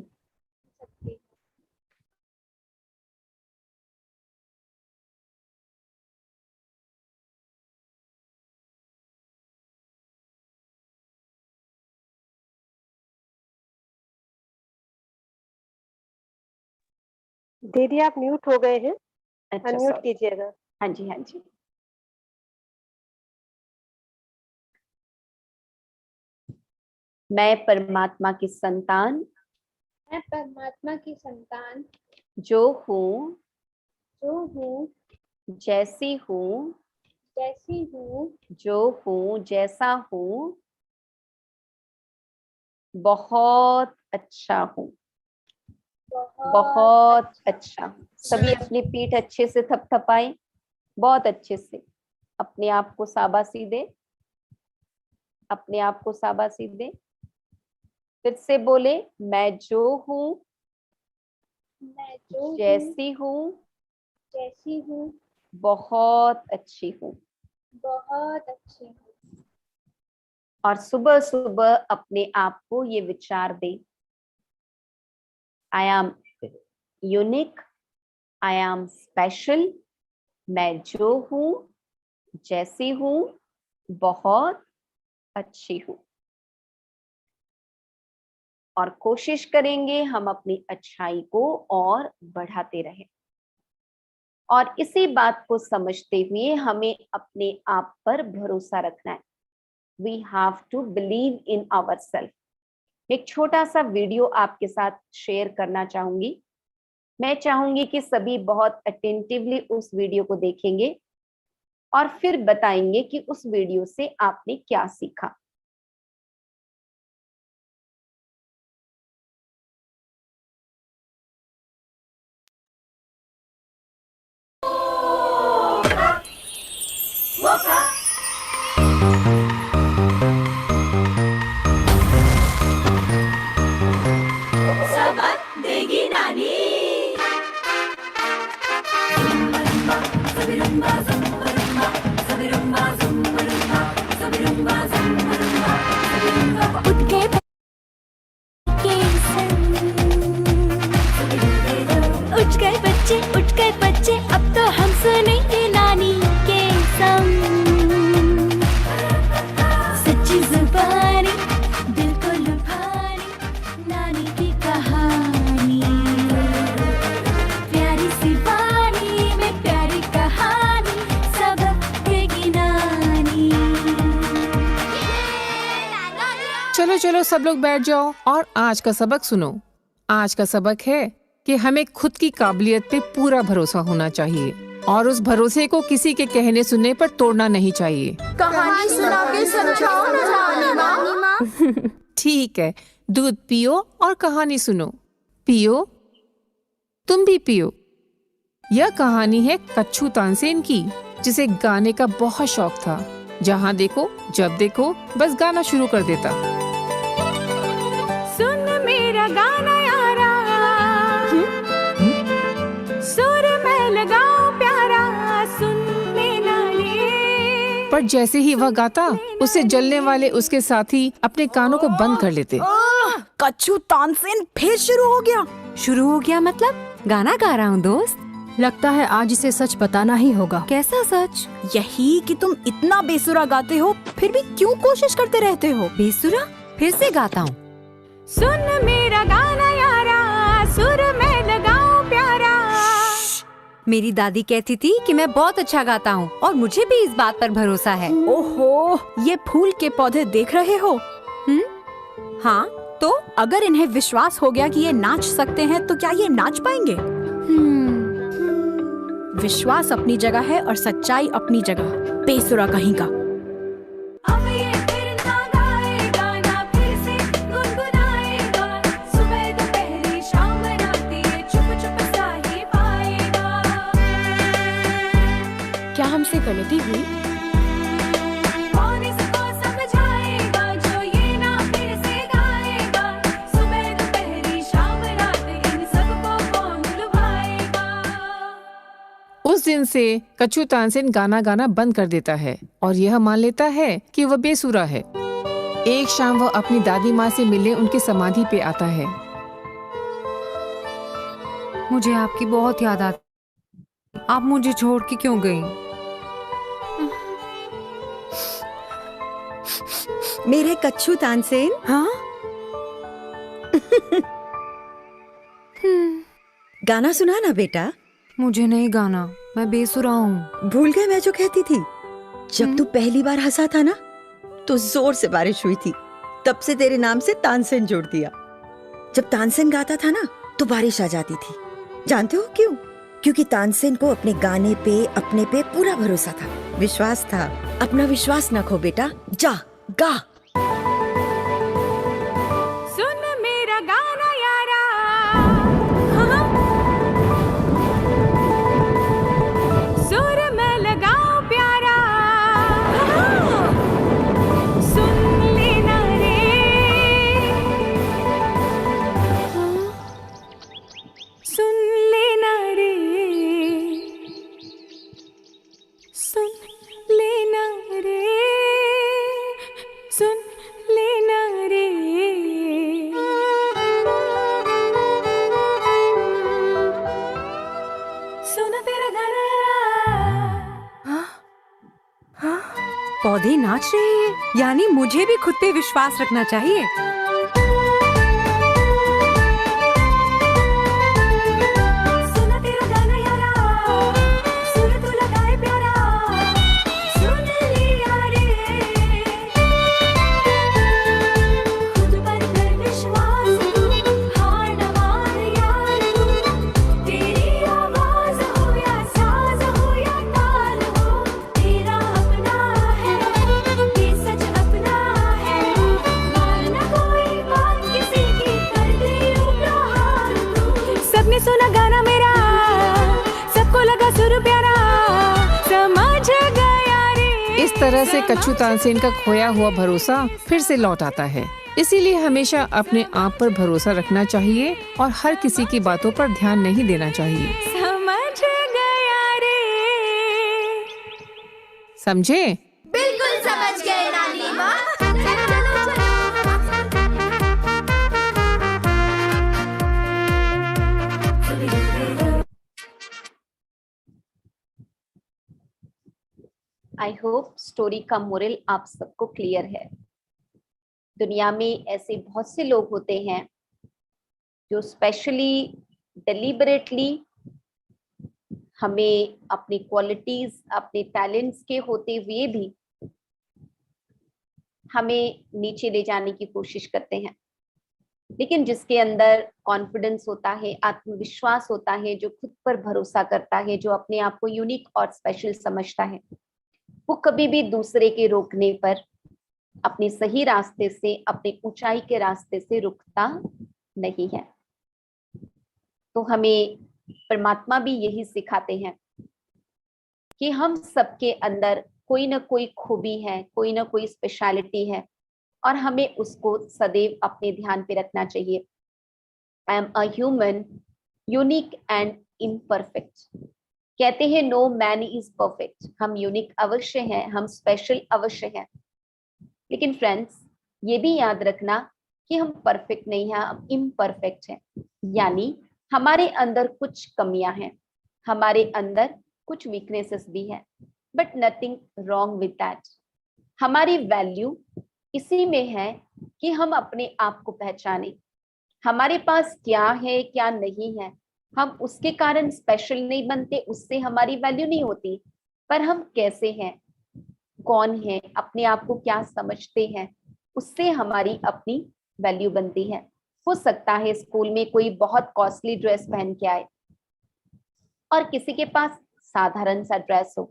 दीदी आप म्यूट हो गए हैं. अच्छा, अनम्यूट sorry. कीजिएगा. हाँ जी, हाँ जी. मैं परमात्मा की संतान जो हूँ, जैसी हूँ, जो हूँ, जैसा हूँ, बहुत अच्छा हूँ, बहुत अच्छा हूँ. सभी अपनी पीठ अच्छे से थपथपाएं, बहुत अच्छे से. अपने आप को शाबाशी दे, अपने आप को शाबाशी दे. फिर से बोले, मैं जो हूँ, जैसी हूँ, बहुत अच्छी हूँ. और सुबह सुबह अपने आप को ये विचार दे, I am unique, I am special. मैं जो हूँ, जैसी हूँ, बहुत अच्छी हूँ. और कोशिश करेंगे हम अपनी अच्छाई को और बढ़ाते रहें। और इसी बात को समझते हुए हमें अपने आप पर भरोसा रखना है। We have to believe in ourselves. एक छोटा सा वीडियो आपके साथ शेयर करना चाहूंगी। मैं चाहूंगी कि सभी बहुत अटेंटिवली उस वीडियो को देखेंगे और फिर बताएंगे कि उस वीडियो से आपने क्या सीखा। उठ गए बच्चे अब तो हम सुनेंगे नानी के संग। सच्ची जुबानी दिल को लुभानी नानी की कहानी, प्यारी सी वाणी में प्यारी कहानी सबक देगी नानी। चलो चलो सब लोग बैठ जाओ और आज का सबक सुनो। आज का सबक है कि हमें खुद की काबिलियत पे पूरा भरोसा होना चाहिए और उस भरोसे को किसी के कहने सुनने पर तोड़ना नहीं चाहिए। कहानी सुना के समझाओ ना नानी माँ। ठीक है, दूध पियो और कहानी सुनो। पियो, तुम भी पियो। यह कहानी है कच्छू तानसेन की, जिसे गाने का बहुत शौक था। जहाँ देखो जब देखो बस गाना शुरू कर देता। सुन मेरा गाना यारा, सुर में लगाओ प्यारा, सुन लेना रे। पर जैसे ही वह गाता, उसे जलने वाले उसके साथी अपने कानों को बंद कर लेते। कच्छू तानसेन फिर शुरू हो गया। शुरू हो गया मतलब? गाना गा रहा हूँ दोस्त। लगता है आज इसे सच बताना ही होगा। कैसा सच? यही कि तुम इतना बेसुरा गाते हो फिर भी क्यों कोशिश करते रहते हो। बेसुरा? फिर से गाता हूँ। सुन मेरा गाना यारा, सुर में लगाओ प्यारा। मेरी दादी कहती थी कि मैं बहुत अच्छा गाता हूँ और मुझे भी इस बात पर भरोसा है। ओहो, ये फूल के पौधे देख रहे हो? हाँ तो अगर इन्हें विश्वास हो गया कि ये नाच सकते हैं तो क्या ये नाच पाएंगे? विश्वास अपनी जगह है और सच्चाई अपनी जगह। बेसुरा कहीं का। अब ये फिर ना गाएगा, ना फिर से गुनगुनाएगा। सुबह दोपहर शाम रात ये चुप चुप सा ही पाएगा। क्या हमसे गलती हुई? कौन इसको समझाएगा जो ये ना फिर से गाएगा। सुबह दोपहर शाम रात इन सबको कौन लुभाएगा। उस दिन से कच्छू तानसेन गाना गाना बंद कर देता है और यह मान लेता है कि वह बेसुरा है। एक शाम वह अपनी दादी माँ से मिलने उनकी समाधि पे आता है। मुझे आपकी बहुत याद आती। आप मुझे छोड़ के क्यों गई? मेरे कच्छू तानसेन। हाँ? गाना सुना ना बेटा। मुझे नहीं गाना, मैं बेसुरा हूँ। भूल गए मैं जो कहती थी? जब तू पहली बार हंसा था ना तो जोर से बारिश हुई थी, तब से तेरे नाम से तानसेन जोड़ दिया। जब तानसेन गाता था ना तो बारिश आ जाती थी। जानते हो क्यों? क्योंकि तानसेन को अपने गाने पे, अपने पे पूरा भरोसा था, विश्वास था। अपना विश्वास न खो बेटा, जा गा। सुन मेरा गाना यारा, सुर में लगाओ प्यारा। सुन लेना रे, सुन लेना रे, सुन लेना रे, सुन लेना रे। सुन तेरा गाना। पौधे नाच रहे हैं, यानी मुझे भी खुद पे विश्वास रखना चाहिए। सबने सुना गाना मेरा, सबको लगा सुर प्यारा, समझ गया रे। इस तरह से कच्छू तानसेन का खोया हुआ भरोसा फिर से लौट आता है। इसीलिए हमेशा अपने आप पर भरोसा रखना चाहिए और हर किसी की बातों पर ध्यान नहीं देना चाहिए। समझ गया रे। समझे? बिल्कुल समझ गए नानी माँ। आई होप स्टोरी का मोरल आप सबको क्लियर है। दुनिया में ऐसे बहुत से लोग होते हैं जो स्पेशली डेलिबरेटली हमें अपनी क्वालिटीज, अपने टैलेंट्स के होते हुए भी हमें नीचे ले जाने की कोशिश करते हैं। लेकिन जिसके अंदर कॉन्फिडेंस होता है, आत्मविश्वास होता है, जो खुद पर भरोसा करता है, जो अपने आप को यूनिक और स्पेशल समझता है, वो कभी भी दूसरे के रोकने पर अपने सही रास्ते से, अपने ऊंचाई के रास्ते से रुकता नहीं है। तो हमें परमात्मा भी यही सिखाते हैं कि हम सबके अंदर कोई ना कोई खूबी है, कोई ना कोई स्पेशलिटी है और हमें उसको सदैव अपने ध्यान पे रखना चाहिए। आई am a human, unique and imperfect. कहते हैं नो मैन इज परफेक्ट। हम यूनिक अवश्य हैं, हम स्पेशल अवश्य हैं, लेकिन फ्रेंड्स ये भी याद रखना कि हम परफेक्ट नहीं हैं, हम इम्परफेक्ट हैं। यानी हमारे अंदर कुछ कमियां हैं, हमारे अंदर कुछ वीकनेसेस भी हैं, but nothing wrong with that. हमारी वैल्यू इसी में है कि हम अपने आप को पहचाने, हमारे पास क्या है क्या नहीं है। हम उसके कारण स्पेशल नहीं बनते, उससे हमारी वैल्यू नहीं होती, पर हम कैसे हैं, कौन है, अपने आप को क्या समझते हैं, उससे हमारी अपनी वैल्यू बनती है। हो सकता है स्कूल में कोई बहुत कॉस्टली ड्रेस पहन के आए और किसी के पास साधारण सा ड्रेस हो।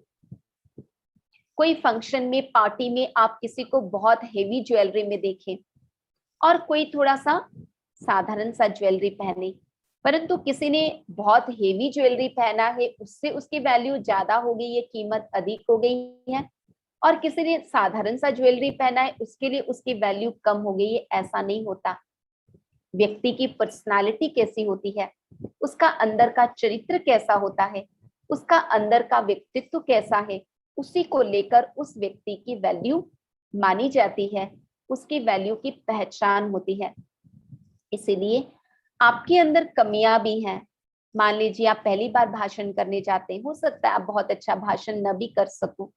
कोई फंक्शन में, पार्टी में आप किसी को बहुत हेवी ज्वेलरी में देखें और कोई थोड़ा सा साधारण सा ज्वेलरी पहने, परंतु किसी ने बहुत हेवी ज्वेलरी पहना है, उससे उसकी वैल्यू ज्यादा हो गई है, कीमत अधिक हो गई है, और किसी ने साधारण सा ज्वेलरी पहना है, उसके लिए उसकी वैल्यू कम हो गई है। ऐसा नहीं होता। व्यक्ति की पर्सनालिटी कैसी होती है, उसका अंदर का चरित्र कैसा होता है, उसका अंदर का व्यक्तित्व कैसा है, उसी को लेकर उस व्यक्ति की वैल्यू मानी जाती है, उसकी वैल्यू की पहचान होती है। इसीलिए आपके अंदर कमियां भी हैं। मान लीजिए आप पहली बार भाषण करने जाते हैं, हो सकता है आप बहुत अच्छा भाषण न भी कर सको,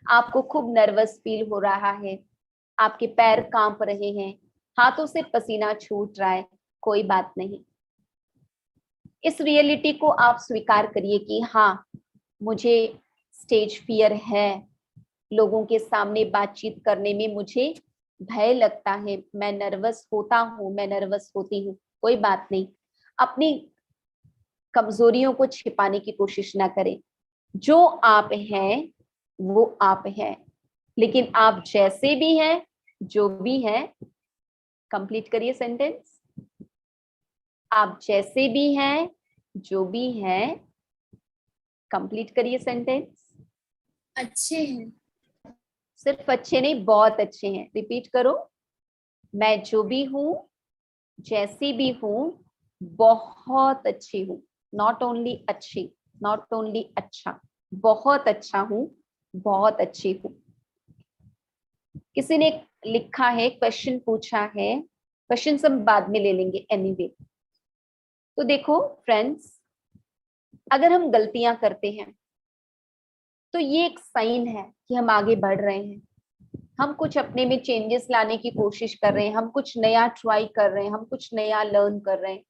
आपको खूब नर्वस फील हो रहा है, आपके पैर कांप रहे हैं, हाथों से पसीना छूट रहा है। कोई बात नहीं, इस रियलिटी को आप स्वीकार करिए कि हाँ, मुझे स्टेज फियर है, लोगों के सामने बातचीत करने में मुझे भय लगता है, मैं नर्वस होता हूँ, मैं नर्वस होती हूँ। कोई बात नहीं, अपनी कमजोरियों को छिपाने की कोशिश ना करें। जो आप हैं वो आप हैं, लेकिन आप जैसे भी हैं, जो भी हैं, कंप्लीट करिए सेंटेंस। आप जैसे भी हैं, जो भी हैं, कंप्लीट करिए सेंटेंस। अच्छे हैं। सिर्फ अच्छे नहीं, बहुत अच्छे हैं। रिपीट करो। मैं जो भी हूं, जैसी भी हूं, बहुत अच्छी हूं। नॉट ओनली अच्छी, नॉट ओनली अच्छा, बहुत अच्छा हूं, बहुत अच्छी हूं। किसी ने लिखा है, क्वेश्चन पूछा है, क्वेश्चन हम बाद में ले लेंगे एनीवे। तो देखो फ्रेंड्स, अगर हम गलतियां करते हैं तो ये एक साइन है कि हम आगे बढ़ रहे हैं, हम कुछ अपने में चेंजेस लाने की कोशिश कर रहे हैं, हम कुछ नया ट्राई कर रहे हैं, हम कुछ नया लर्न कर रहे हैं।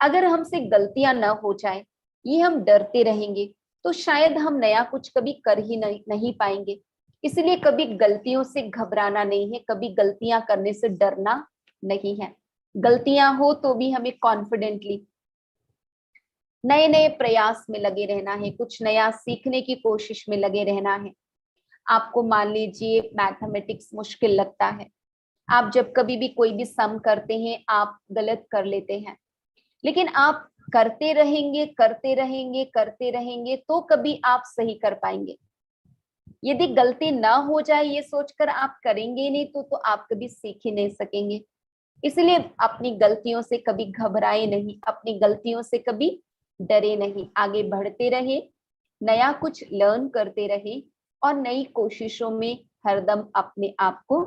अगर हमसे गलतियां ना हो जाए, ये हम डरते रहेंगे, तो शायद हम नया कुछ कभी कर ही नहीं पाएंगे। इसलिए कभी गलतियों से घबराना नहीं है, कभी गलतियां करने से डरना नहीं है। गलतियां हो तो भी हमें कॉन्फिडेंटली नए नए प्रयास में लगे रहना है, कुछ नया सीखने की कोशिश में लगे रहना है। आपको मान लीजिए मैथमेटिक्स मुश्किल लगता है, आप जब कभी भी कोई भी सम करते हैं आप गलत कर लेते हैं, लेकिन आप करते रहेंगे करते रहेंगे करते रहेंगे तो कभी आप सही कर पाएंगे। यदि गलती ना हो जाए ये सोचकर आप करेंगे ही नहीं तो आप कभी सीख ही नहीं सकेंगे। इसलिए अपनी गलतियों से कभी घबराए नहीं, अपनी गलतियों से कभी डरे नहीं, आगे बढ़ते रहे, नया कुछ लर्न करते रहे और नई कोशिशों में हरदम अपने आप को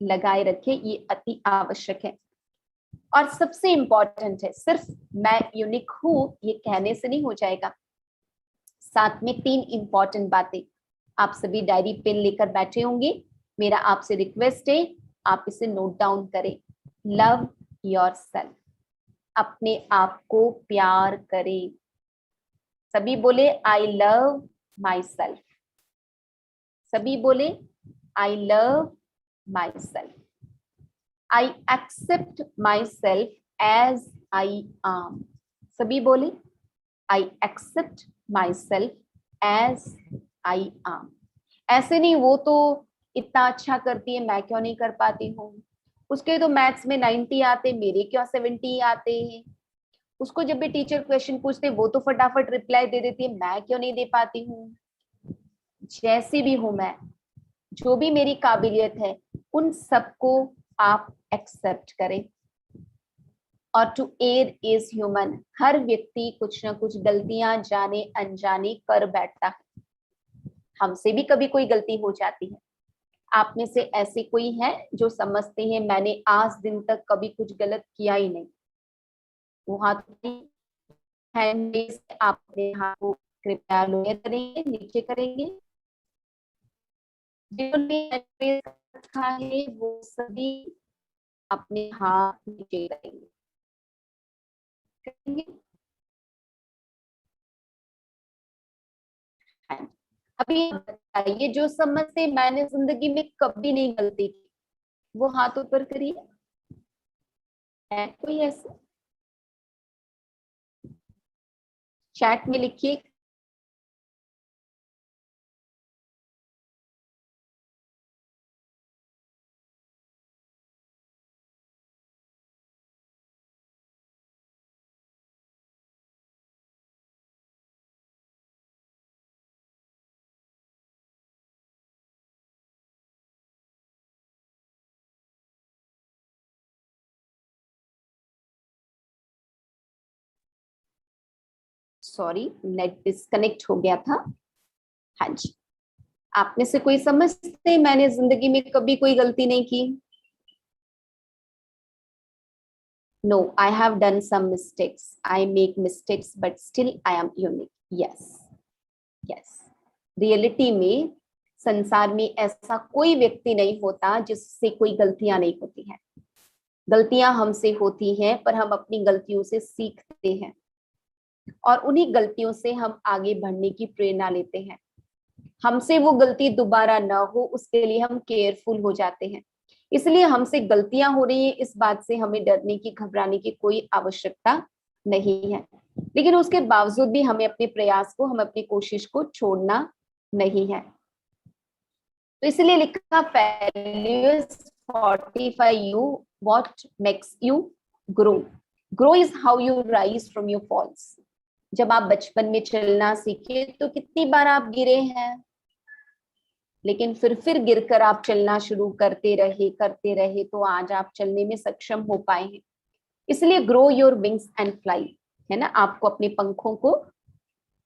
लगाए रखे, ये अति आवश्यक है। और सबसे इंपॉर्टेंट है, सिर्फ मैं यूनिक हूं ये कहने से नहीं हो जाएगा, साथ में 3 इंपॉर्टेंट बातें। आप सभी डायरी पेन लेकर बैठे होंगे, मेरा आपसे रिक्वेस्ट है आप इसे नोट डाउन करें। लव योरसेल्फ, अपने आप को प्यार करें। सभी बोले आई लव माई सेल्फ, सभी बोले I love my self. I accept myself as I am. सभी बोले I accept myself as I am. ऐसे नहीं वो तो इतना अच्छा करती है मैं क्यों नहीं कर पाती हूँ, उसके तो मैथ्स में 90 आते मेरे क्यों 70 आते हैं, उसको जब भी टीचर क्वेश्चन पूछते वो तो फटाफट रिप्लाई दे देती है मैं क्यों नहीं दे पाती हूँ। जैसी भी हूं मैं, जो भी मेरी काबिलियत है उन सबको आप एक्सेप्ट करें। और टू एयर इज ह्यूमन, हर व्यक्ति कुछ ना कुछ गलतियां जाने अनजाने कर बैठता है, हमसे भी कभी कोई गलती हो जाती है। आप में से ऐसे कोई है जो समझते हैं मैंने आज दिन तक कभी कुछ गलत किया ही नहीं? वो हाथ आप अपने हाथ को कृपया लोअर करेंगे, नीचे करेंगे। जिन्होंने रखा है वो सभी अपने हाथ नीचे करेंगे। अभी बताइए जो समझते मैंने जिंदगी में कभी नहीं गलती की, वो हाथ ऊपर करिए। है कोई ऐसा? चैट में लिखिए। सॉरी नेट डिस्कनेक्ट हो गया था। हाँ जी, आप में से कोई समझते मैंने जिंदगी में कभी कोई गलती नहीं की? No, I have done some mistakes, I make mistakes but still I am unique. Yes yes, reality में संसार में ऐसा कोई व्यक्ति नहीं होता जिससे कोई गलतियां नहीं होती हैं। गलतियां हमसे होती हैं पर हम अपनी गलतियों से सीखते हैं और उन्हीं गलतियों से हम आगे बढ़ने की प्रेरणा लेते हैं। हमसे वो गलती दोबारा ना हो उसके लिए हम केयरफुल हो जाते हैं। इसलिए हमसे गलतियां हो रही है इस बात से हमें डरने की घबराने की कोई आवश्यकता नहीं है, लेकिन उसके बावजूद भी हमें अपने प्रयास को, हम अपनी कोशिश को छोड़ना नहीं है। तो इसलिए लिखा failures fortify you, what makes you grow, grow is how you rise from your falls। जब आप बचपन में चलना सीखे तो कितनी बार आप गिरे हैं, लेकिन फिर गिरकर आप चलना शुरू करते रहे तो आज आप चलने में सक्षम हो पाए हैं। इसलिए grow your wings and fly, है ना, आपको अपने पंखों को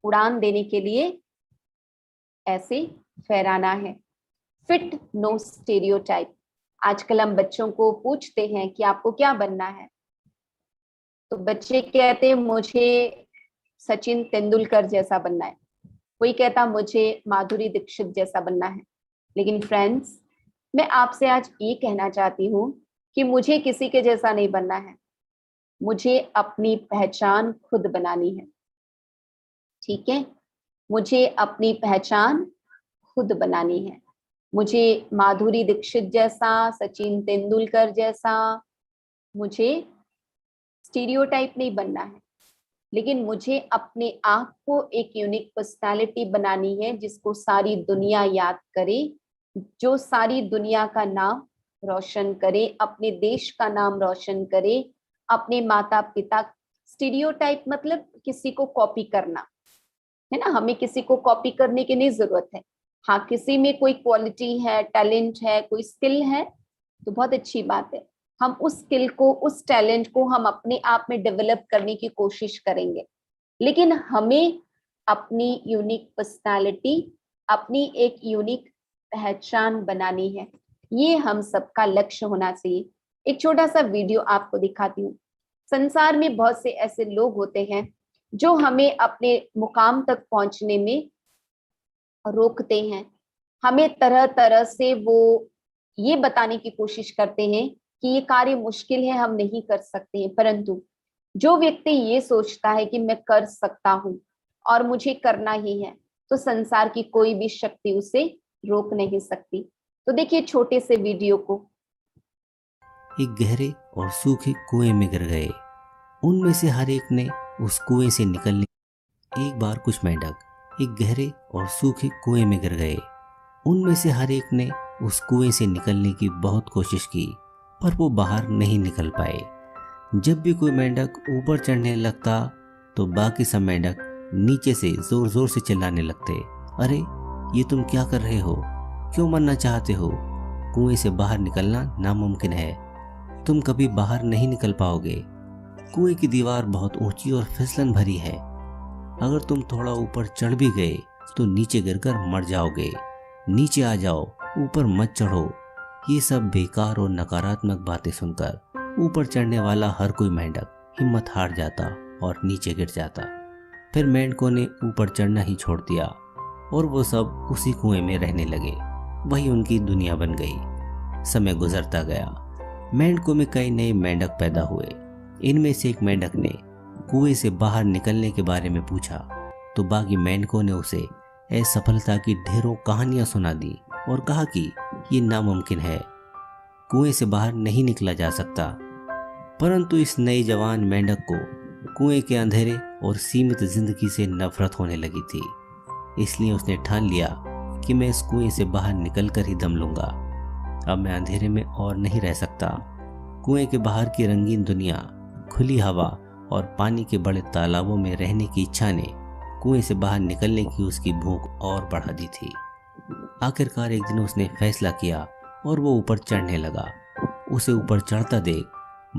उड़ान देने के लिए ऐसे फहराना है। फिट नो स्टेरियोटाइप, आजकल हम बच्चों को पूछते हैं कि आपको क्या बनना है, तो बच्चे कहते हैं मुझे सचिन तेंदुलकर जैसा बनना है, कोई कहता मुझे माधुरी दीक्षित जैसा बनना है। लेकिन फ्रेंड्स, मैं आपसे आज ये कहना चाहती हूँ कि मुझे किसी के जैसा नहीं बनना है, मुझे अपनी पहचान खुद बनानी है। ठीक है, मुझे अपनी पहचान खुद बनानी है। मुझे माधुरी दीक्षित जैसा, सचिन तेंदुलकर जैसा, मुझे स्टीरियोटाइप नहीं बनना है, लेकिन मुझे अपने आप को एक यूनिक पर्सनालिटी बनानी है जिसको सारी दुनिया याद करे, जो सारी दुनिया का नाम रोशन करे, अपने देश का नाम रोशन करे, अपने माता पिता स्टीरियोटाइप मतलब किसी को कॉपी करना, है ना। हमें किसी को कॉपी करने की नहीं जरूरत है। हाँ, किसी में कोई क्वालिटी है, टैलेंट है, कोई स्किल है तो बहुत अच्छी बात है। हम उस स्किल को, उस टैलेंट को हम अपने आप में डेवलप करने की कोशिश करेंगे, लेकिन हमें अपनी यूनिक पर्सनालिटी, अपनी एक यूनिक पहचान बनानी है। ये हम सबका लक्ष्य होना चाहिए। एक छोटा सा वीडियो आपको दिखाती हूँ। संसार में बहुत से ऐसे लोग होते हैं जो हमें अपने मुकाम तक पहुंचने में रोकते हैं। हमें तरह तरह से वो ये बताने की कोशिश करते हैं कि ये कार्य मुश्किल है, हम नहीं कर सकते हैं। परंतु जो व्यक्ति ये सोचता है कि मैं कर सकता हूँ और मुझे करना ही है, तो संसार की कोई भी शक्ति उसे रोक नहीं सकती। तो देखिए छोटे से वीडियो को। एक गहरे और सूखे कुएं में गिर गए। उनमें से हर एक ने उस कुएं से निकलने। एक बार कुछ मेंढक एक गहरे और सूखे कुएं में गिर गए। उनमें से हर एक ने उस कुएं से निकलने की बहुत कोशिश की, पर वो बाहर नहीं निकल पाए। जब भी कोई मेंढक ऊपर चढ़ने लगता तो बाकी सब मेंढक नीचे से जोर जोर से चिल्लाने लगते, अरे ये तुम क्या कर रहे हो, क्यों मरना चाहते हो, कुएं से बाहर निकलना नामुमकिन है, तुम कभी बाहर नहीं निकल पाओगे। कुएं की दीवार बहुत ऊंची और फिसलन भरी है, अगर तुम थोड़ा ऊपर चढ़ भी गए तो नीचे गिरकर मर जाओगे, नीचे आ जाओ, ऊपर मत चढ़ो। ये सब बेकार और नकारात्मक बातें सुनकर ऊपर चढ़ने वाला हर कोई मेंढक हिम्मत हार जाता और नीचे गिर जाता। फिर मेंढकों ने ऊपर चढ़ना ही छोड़ दिया और वो सब उसी कुएं में रहने लगे। वही उनकी दुनिया बन गई। समय गुजरता गया। मेंढकों में कई नए मेंढक पैदा हुए। इनमें से एक मेंढक ने कुएं से बाहर निकलने के बारे में पूछा तो बाकी मेंढकों ने उसे असफलता की ढेरों कहानियां सुना दी और कहा कि ये नामुमकिन है, कुएं से बाहर नहीं निकला जा सकता। परंतु इस नए जवान मेंढक को कुएं के अंधेरे और सीमित जिंदगी से नफरत होने लगी थी। इसलिए उसने ठान लिया कि मैं इस कुएं से बाहर निकल कर ही दम लूंगा। अब मैं अंधेरे में और नहीं रह सकता। कुएं के बाहर की रंगीन दुनिया, खुली हवा और पानी के बड़े तालाबों में रहने की इच्छा ने कुएं से बाहर निकलने की उसकी भूख और बढ़ा दी थी। आखिरकार एक दिन उसने फैसला किया और वो ऊपर चढ़ने लगा। उसे ऊपर चढ़ता देख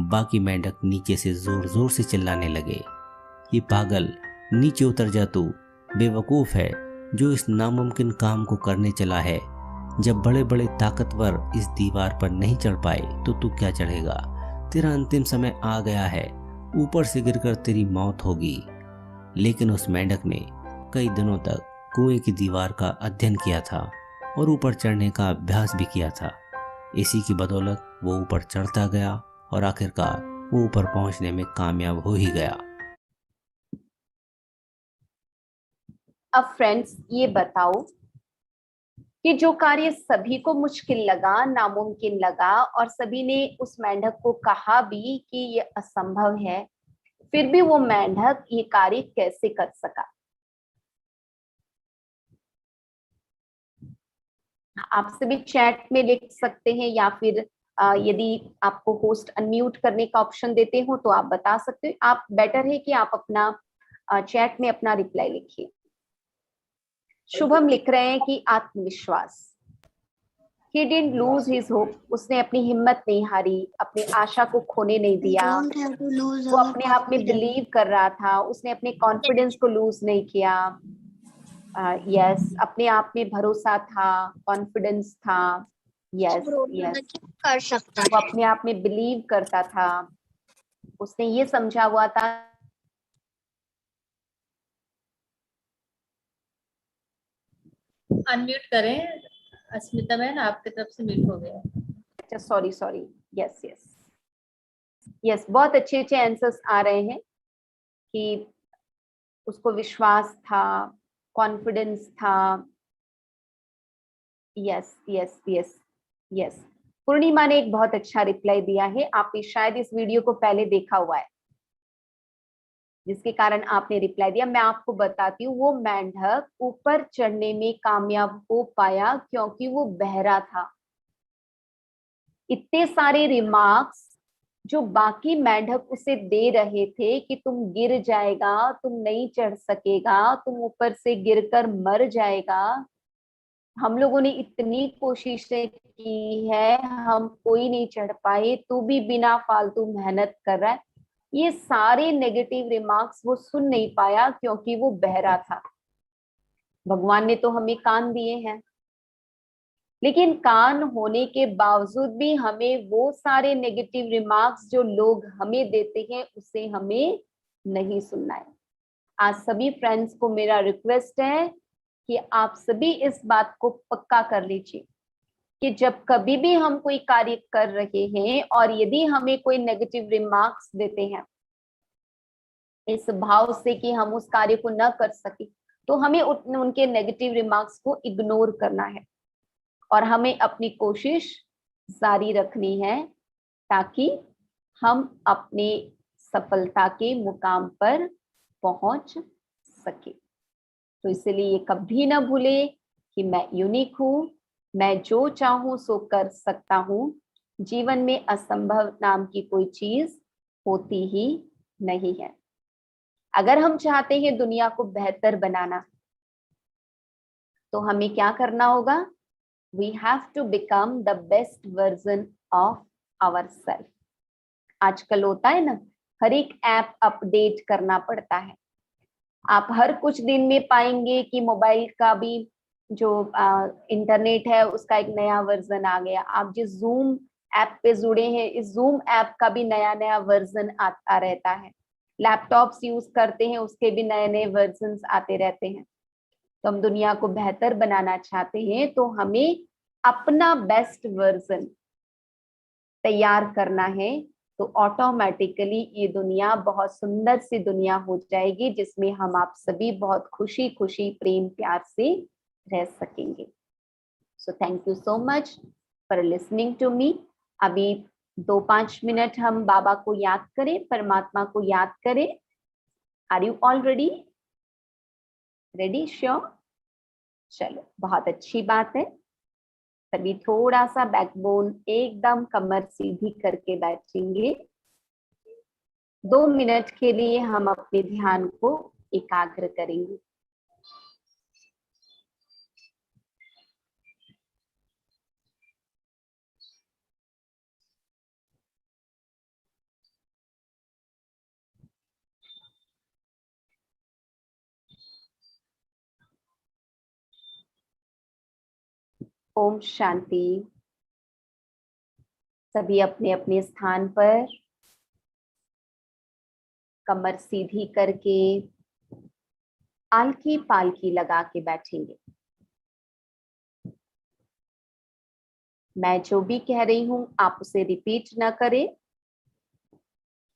बाकी मेंढक नीचे से जोर जोर से चिल्लाने लगे, ये पागल, नीचे उतर जा, तू बेवकूफ है जो इस नामुमकिन काम को करने चला है। जब बड़े बड़े ताकतवर इस दीवार पर नहीं चढ़ पाए तो तू क्या चढ़ेगा। तेरा अंतिम समय आ गया है, ऊपर से गिरकर तेरी मौत होगी। लेकिन उस मेंढक ने कई दिनों तक कुएं की दीवार का अध्ययन किया था और ऊपर चढ़ने का अभ्यास भी किया था। इसी की बदौलत वो ऊपर चढ़ता गया और आखिरकार वो ऊपर पहुंचने में कामयाब हो ही गया। अब फ्रेंड्स ये बताओ कि जो कार्य सभी को मुश्किल लगा, नामुमकिन लगा और सभी ने उस मेंढक को कहा भी कि ये असंभव है, फिर भी वो मेंढक ये कार्य कैसे कर सका। आप सभी चैट में लिख सकते हैं या फिर यदि आपको होस्ट अनम्यूट करने का ऑप्शन देते हो तो आप बता सकते हो। आप बेटर है कि आप अपना चैट में अपना रिप्लाई लिखिए। शुभम लिख रहे हैं कि आत्मविश्वास, he didn't lose his hope, उसने अपनी हिम्मत नहीं हारी, अपनी आशा को खोने नहीं दिया। वो अपने आप में बिलीव कर रहा था, उसने अपने कॉन्फिडेंस को लूज नहीं किया। यस, अपने आप में भरोसा था, कॉन्फिडेंस था। यस यस, कर सकता वो अपने आप में बिलीव करता था। उसने ये समझा हुआ था अनम्यूट करें अस्मिता बहन, आपकी तरफ से म्यूट हो गया। अच्छा, सॉरी। यस यस यस, बहुत अच्छे अच्छे आंसर्स आ रहे हैं कि उसको विश्वास था, कॉन्फिडेंस था। यस यस यस यस, पूर्णिमा ने एक बहुत अच्छा रिप्लाई दिया है। आपने शायद इस वीडियो को पहले देखा हुआ है जिसके कारण आपने रिप्लाई दिया। मैं आपको बताती हूँ, वो मेंढक ऊपर चढ़ने में कामयाब हो पाया क्योंकि वो बहरा था। इतने सारे रिमार्क्स जो बाकी मेंढक उसे दे रहे थे कि तुम गिर जाएगा, तुम नहीं चढ़ सकेगा, तुम ऊपर से गिरकर मर जाएगा, हम लोगों ने इतनी कोशिशें की है, हम कोई नहीं चढ़ पाए, तू भी बिना फालतू मेहनत कर रहा है, ये सारे नेगेटिव रिमार्क्स वो सुन नहीं पाया क्योंकि वो बहरा था। भगवान ने तो हमें कान दिए हैं, लेकिन कान होने के बावजूद भी हमें वो सारे नेगेटिव रिमार्क्स जो लोग हमें देते हैं उसे हमें नहीं सुनना है। आज सभी फ्रेंड्स को मेरा रिक्वेस्ट है कि आप सभी इस बात को पक्का कर लीजिए कि जब कभी भी हम कोई कार्य कर रहे हैं और यदि हमें कोई नेगेटिव रिमार्क्स देते हैं इस भाव से कि हम उस कार्य को न कर सके, तो हमें उनके नेगेटिव रिमार्क्स को इग्नोर करना है और हमें अपनी कोशिश जारी रखनी है ताकि हम अपने सफलता के मुकाम पर पहुंच सके। तो इसलिए ये कभी ना भूले कि मैं यूनिक हूं, मैं जो चाहूं सो कर सकता हूं, जीवन में असंभव नाम की कोई चीज होती ही नहीं है। अगर हम चाहते हैं दुनिया को बेहतर बनाना तो हमें क्या करना होगा? We have to become the best version of ourselves. आजकल होता है ना, हर एक ऐप अपडेट करना पड़ता है। आप हर कुछ दिन में पाएंगे कि मोबाइल का भी जो इंटरनेट है उसका एक नया वर्जन आ गया। आप जिस जूम ऐप पे जुड़े हैं, इस जूम ऐप का भी नया नया वर्जन आता रहता है। लैपटॉप्स यूज करते हैं, उसके भी नए नए वर्जन आते रहते हैं। तो हम दुनिया को बेहतर बनाना चाहते हैं तो हमें अपना बेस्ट वर्जन तैयार करना है, तो ऑटोमेटिकली ये दुनिया बहुत सुंदर सी दुनिया हो जाएगी जिसमें हम आप सभी बहुत खुशी खुशी प्रेम प्यार से रह सकेंगे। So thank you so much for listening to me. अभी 2-5 मिनट हम बाबा को याद करें, परमात्मा को याद करें। Are you all ready? Ready? Sure? चलो, बहुत अच्छी बात है। तभी थोड़ा सा बैकबोन एकदम कमर सीधी करके बैठेंगे। 2 मिनट के लिए हम अपने ध्यान को एकाग्र करेंगे। ओम शांति। सभी अपने अपने स्थान पर कमर सीधी करके आलकी पालकी लगा के बैठेंगे। मैं जो भी कह रही हूं आप उसे रिपीट ना करें,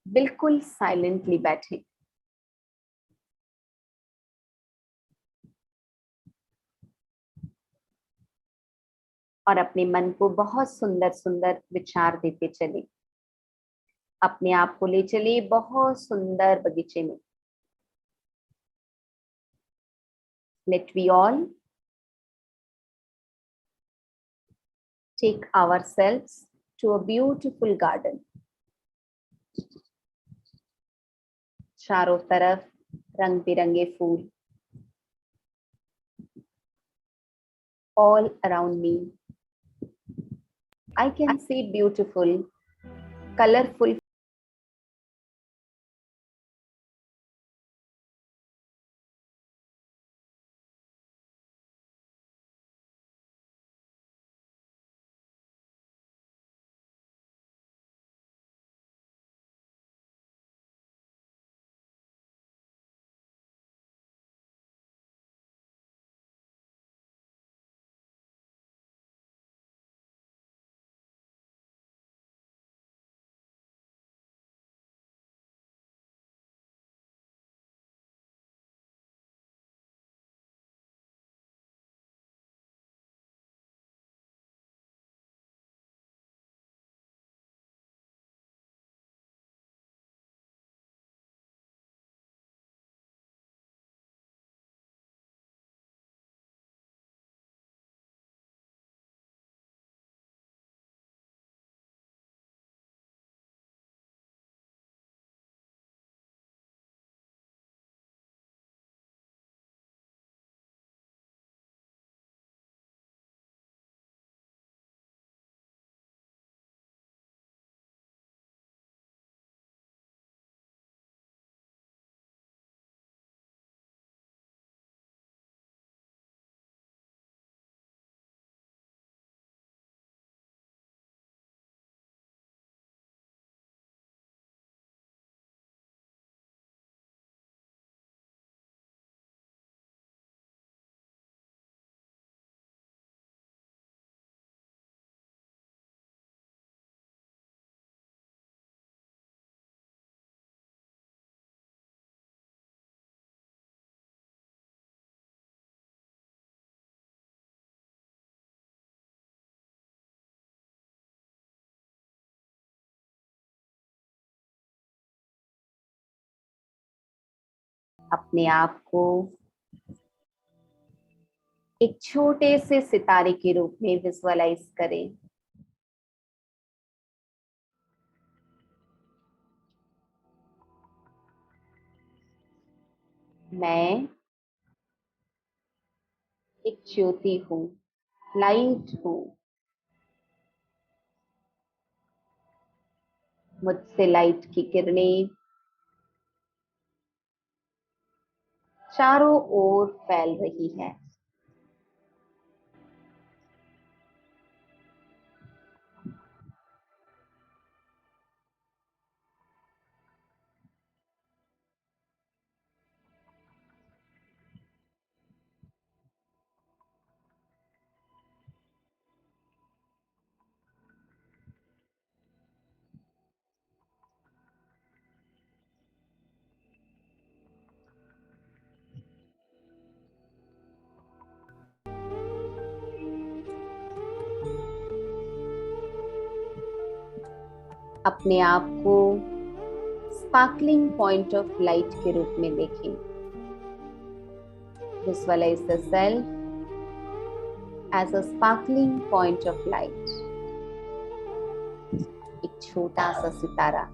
बिल्कुल साइलेंटली बैठें। और अपने मन को बहुत सुंदर सुंदर विचार देते चले। अपने आप को ले चले बहुत सुंदर बगीचे में। Let we all take ourselves to a beautiful garden. चारों तरफ रंग बिरंगे फूल। All around me, I can see beautiful, colorful अपने आप को एक छोटे से सितारे के रूप में विजुअलाइज करें। मैं एक ज्योति हूँ, लाइट हूँ। मुझसे लाइट की किरणें चारों ओर फैल रही है। अपने आप को स्पार्कलिंग पॉइंट ऑफ लाइट के रूप में देखें। Visualize the self as a sparkling point of light, एक छोटा सा सितारा।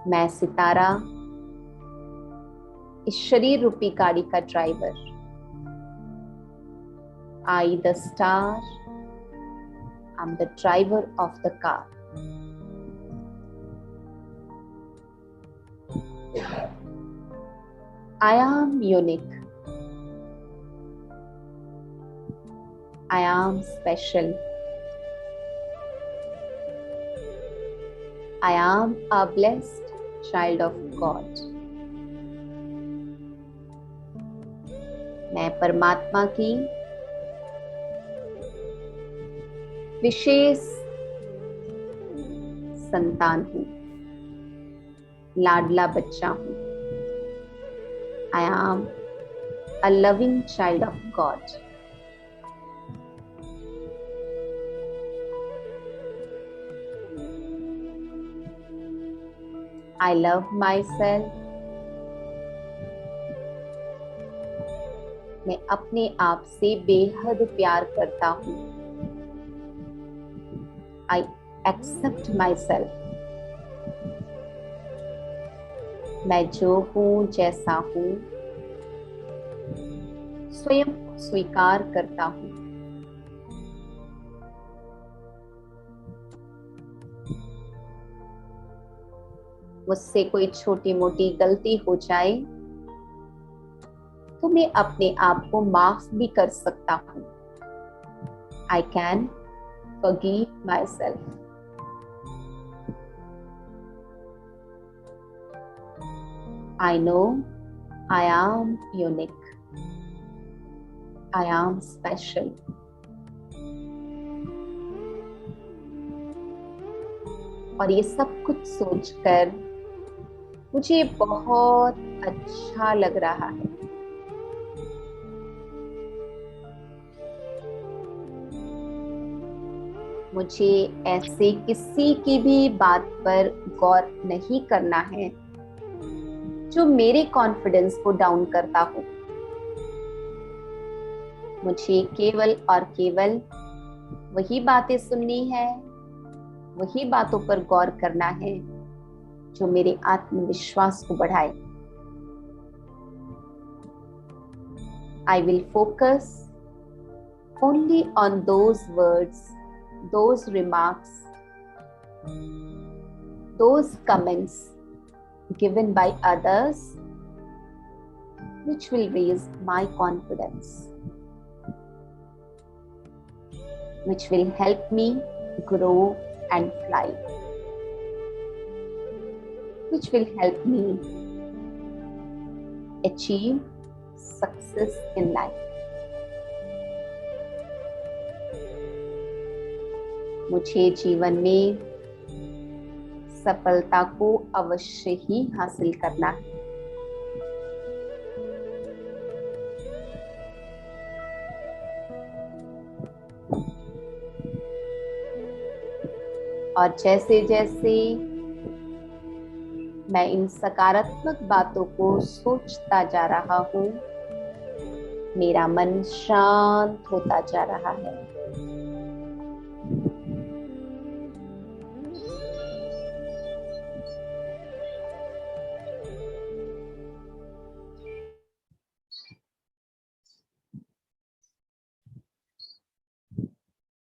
मैं सितारा, इस शरीर रूपी गाड़ी का driver. I, the star, am the driver of the car. I am unique. I am special. I am a blessed child of God. मैं परमात्मा की विशेष संतान हूँ, लाडला बच्चा हूँ। I am a loving child of God. I love myself. मैं अपने आप से बेहद प्यार करता हूँ। I accept myself. मैं जो हूँ, जैसा हूँ, स्वयं स्वीकार करता हूँ। मुझसे कोई छोटी मोटी गलती हो जाए तो मैं अपने आप को माफ भी कर सकता हूँ। I can forgive myself. I know I am unique. I am special. और ये सब कुछ सोचकर मुझे बहुत अच्छा लग रहा है। मुझे ऐसे किसी की भी बात पर गौर नहीं करना है जो मेरे कॉन्फिडेंस को डाउन करता हो। मुझे केवल और केवल वही बातें सुननी है, वही बातों पर गौर करना है जो मेरे आत्मविश्वास को बढ़ाए। I will focus only on those words, those remarks, those comments given by others which will raise my confidence, which will help me grow and fly, which will help me achieve success in life. मुझे जीवन में सफलता को अवश्य ही हासिल करना है। और जैसे जैसे मैं इन सकारात्मक बातों को सोचता जा रहा हूँ, मेरा मन शांत होता जा रहा है।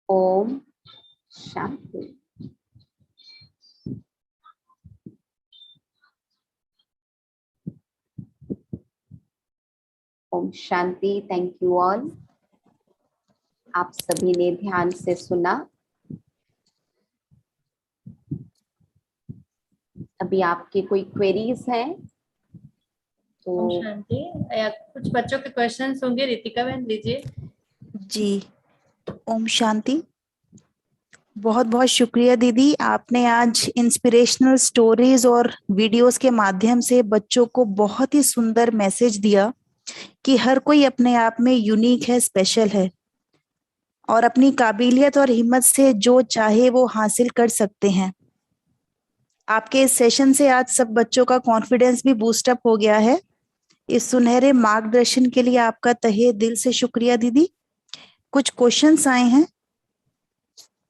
ओम शांति। ओम शांति। Thank you all. आप सभी ने ध्यान से सुना। अभी आपके कोई क्वेरीज हैं तो ओम शांति। कुछ बच्चों के क्वेश्चंस होंगे, रितिका बहन लीजिए। जी, ओम शांति। बहुत बहुत शुक्रिया दीदी, आपने आज इंस्पिरेशनल स्टोरीज और वीडियोस के माध्यम से बच्चों को बहुत ही सुंदर मैसेज दिया कि हर कोई अपने आप में यूनिक है, स्पेशल है और अपनी काबिलियत और हिम्मत से जो चाहे वो हासिल कर सकते हैं। आपके इस सेशन से आज सब बच्चों का कॉन्फिडेंस भी बूस्ट अप हो गया है। इस सुनहरे मार्गदर्शन के लिए आपका तहे दिल से शुक्रिया दीदी। कुछ क्वेश्चंस आए हैं।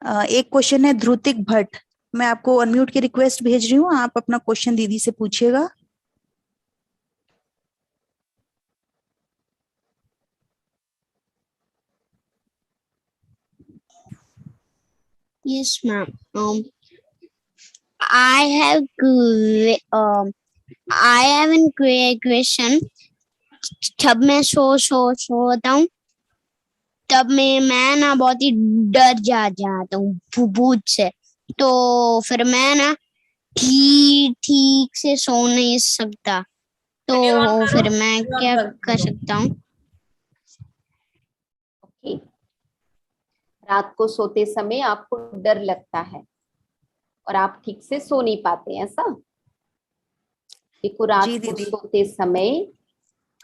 एक क्वेश्चन है ध्रुतिक भट्ट, मैं आपको अनम्यूट की रिक्वेस्ट भेज रही हूँ, आप अपना क्वेश्चन दीदी से पूछिएगा। Yes, ma'am. I have I have a question. जब मैं सोता हूँ तब मैं ना बहुत ही डर जाता हूँ भूत से, तो फिर मैं ना ठीक से सो नहीं सकता, तो फिर मैं क्या कर सकता हूँ? ओके। रात को सोते समय आपको डर लगता है और आप ठीक से सो नहीं पाते, ऐसा? देखो, रात को सोते समय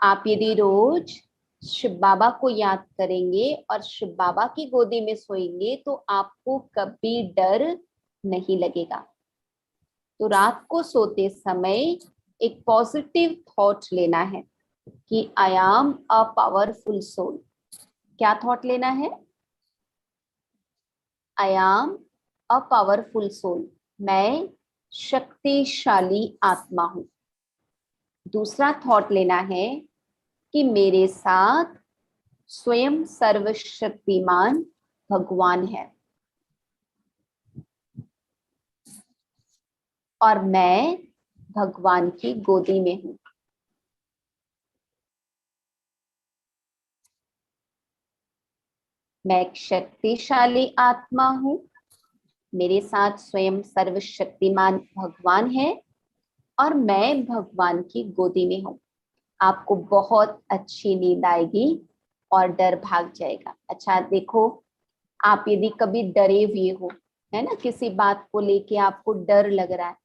आप यदि रोज शिव बाबा को याद करेंगे और शिव बाबा की गोदी में सोएंगे तो आपको कभी डर नहीं लगेगा। तो रात को सोते समय एक पॉजिटिव थॉट लेना है कि I am a powerful soul. क्या थॉट लेना है? I am a powerful soul, मैं शक्तिशाली आत्मा हूं। दूसरा थॉट लेना है कि मेरे साथ स्वयं सर्वशक्तिमान भगवान है और मैं भगवान की गोदी में हूं। मैं एक शक्तिशाली आत्मा हूं, मेरे साथ स्वयं सर्वशक्तिमान भगवान है और मैं भगवान की गोदी में हूं। आपको बहुत अच्छी नींद आएगी और डर भाग जाएगा। अच्छा देखो, आप यदि कभी डरे हुए हो, है ना, किसी बात को लेके आपको डर लग रहा है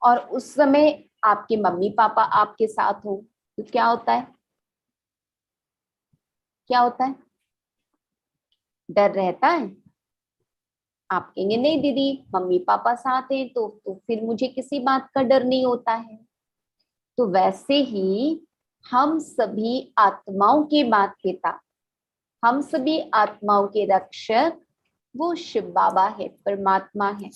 और उस समय आपके मम्मी पापा आपके साथ हो, तो क्या होता है? क्या होता है? डर रहता है। आप कहेंगे नहीं दीदी, मम्मी पापा साथ हैं तो फिर मुझे किसी बात का डर नहीं होता है। तो वैसे ही हम सभी आत्माओं के माता पिता, हम सभी आत्माओं के रक्षक वो शिव बाबा है, परमात्मा है,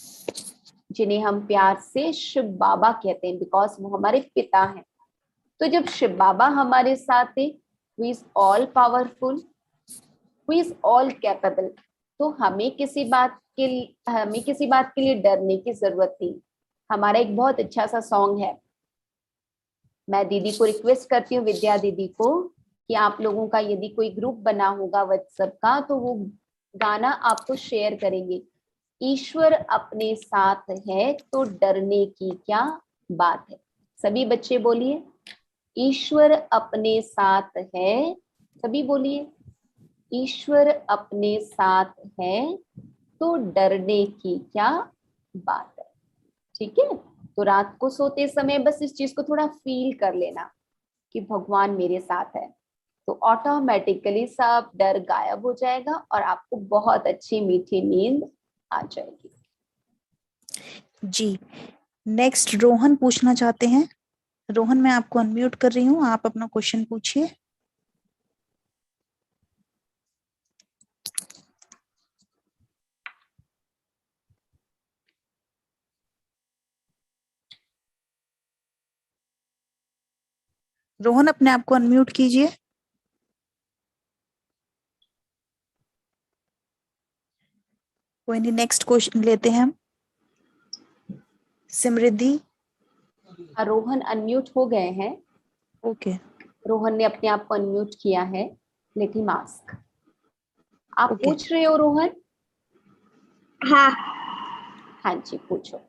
जिन्हें हम प्यार से शिव बाबा कहते हैं बिकॉज वो हमारे पिता हैं। तो जब शिव बाबा हमारे साथ है, who is all powerful, who is all capable, तो हमें किसी बात के लिए डरने की जरूरत नहीं। हमारा एक बहुत अच्छा सा सॉन्ग है, मैं दीदी को रिक्वेस्ट करती हूँ, विद्या दीदी को, कि आप लोगों का यदि कोई ग्रुप बना होगा व्हाट्सएप का तो वो गाना आपको शेयर करेंगे। ईश्वर अपने साथ है तो डरने की क्या बात है। सभी बच्चे बोलिए, ईश्वर अपने साथ है। सभी बोलिए, ईश्वर अपने साथ है तो डरने की क्या बात है। ठीक है, तो रात को सोते समय बस इस चीज को थोड़ा फील कर लेना कि भगवान मेरे साथ है, तो ऑटोमेटिकली सब डर गायब हो जाएगा और आपको बहुत अच्छी मीठी नींद आ जाएगी। जी, नेक्स्ट रोहन पूछना चाहते हैं। रोहन, मैं आपको अनम्यूट कर रही हूँ, आप अपना क्वेश्चन पूछिए। रोहन, अपने आप को अनम्यूट कीजिए। कोई नहीं, नेक्स्ट क्वेश्चन लेते हैं हम। समृद्धि। रोहन अनम्यूट हो गए हैं। ओके, रोहन ने अपने आप को अनम्यूट किया है। Let him ask. आप ओके। पूछ रहे हो रोहन? हाँ, हाँ जी, पूछो।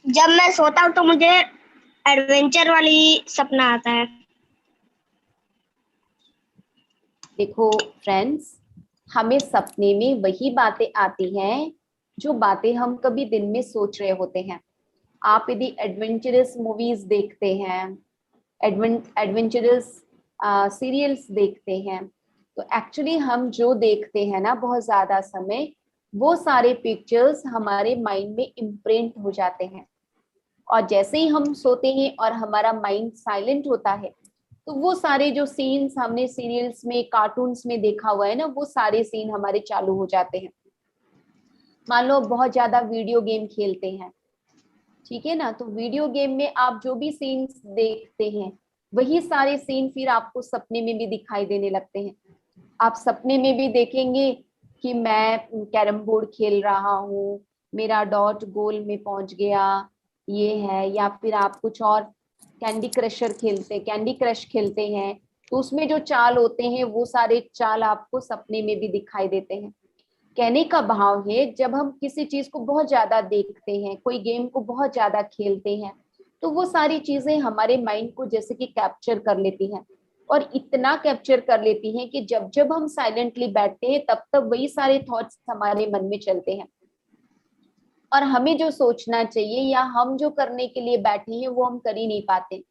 जब मैं सोता हूँ तो मुझे एडवेंचर वाली सपना आता है। देखो फ्रेंड्स, हमें सपने में वही बातें आती हैं जो बातें हम कभी दिन में सोच रहे होते हैं। आप यदि एडवेंचरस मूवीज देखते हैं, एडवेंचरस सीरियल्स देखते हैं, तो एक्चुअली हम जो देखते हैं ना बहुत ज्यादा समय, वो सारे पिक्चर्स हमारे माइंड में इम्प्रिंट हो जाते हैं। और जैसे ही हम सोते हैं और हमारा माइंड साइलेंट होता है, तो वो सारे जो सीन्स हमने सीरियल्स में, कार्टून्स में देखा हुआ है ना, वो सारे सीन हमारे चालू हो जाते हैं। मान लो बहुत ज्यादा वीडियो गेम खेलते हैं, ठीक है ना, तो वीडियो गेम में आप जो भी सीन्स देखते हैं, वही सारे सीन फिर आपको सपने में भी दिखाई देने लगते हैं। आप सपने में भी देखेंगे कि मैं कैरम बोर्ड खेल रहा हूँ, मेरा डॉट गोल में पहुंच गया, ये है। या फिर आप कुछ और कैंडी क्रश खेलते हैं, तो उसमें जो चाल होते हैं वो सारे चाल आपको सपने में भी दिखाई देते हैं। कहने का भाव है, जब हम किसी चीज को बहुत ज्यादा देखते हैं, कोई गेम को बहुत ज्यादा खेलते हैं, तो वो सारी चीजें हमारे माइंड को जैसे कि कैप्चर कर लेती हैं, और इतना कैप्चर कर लेती हैं कि जब जब हम साइलेंटली बैठते हैं तब तब वही सारे थॉट्स हमारे मन में चलते हैं, और हमें जो सोचना चाहिए या हम जो करने के लिए बैठे हैं वो हम कर ही नहीं पाते।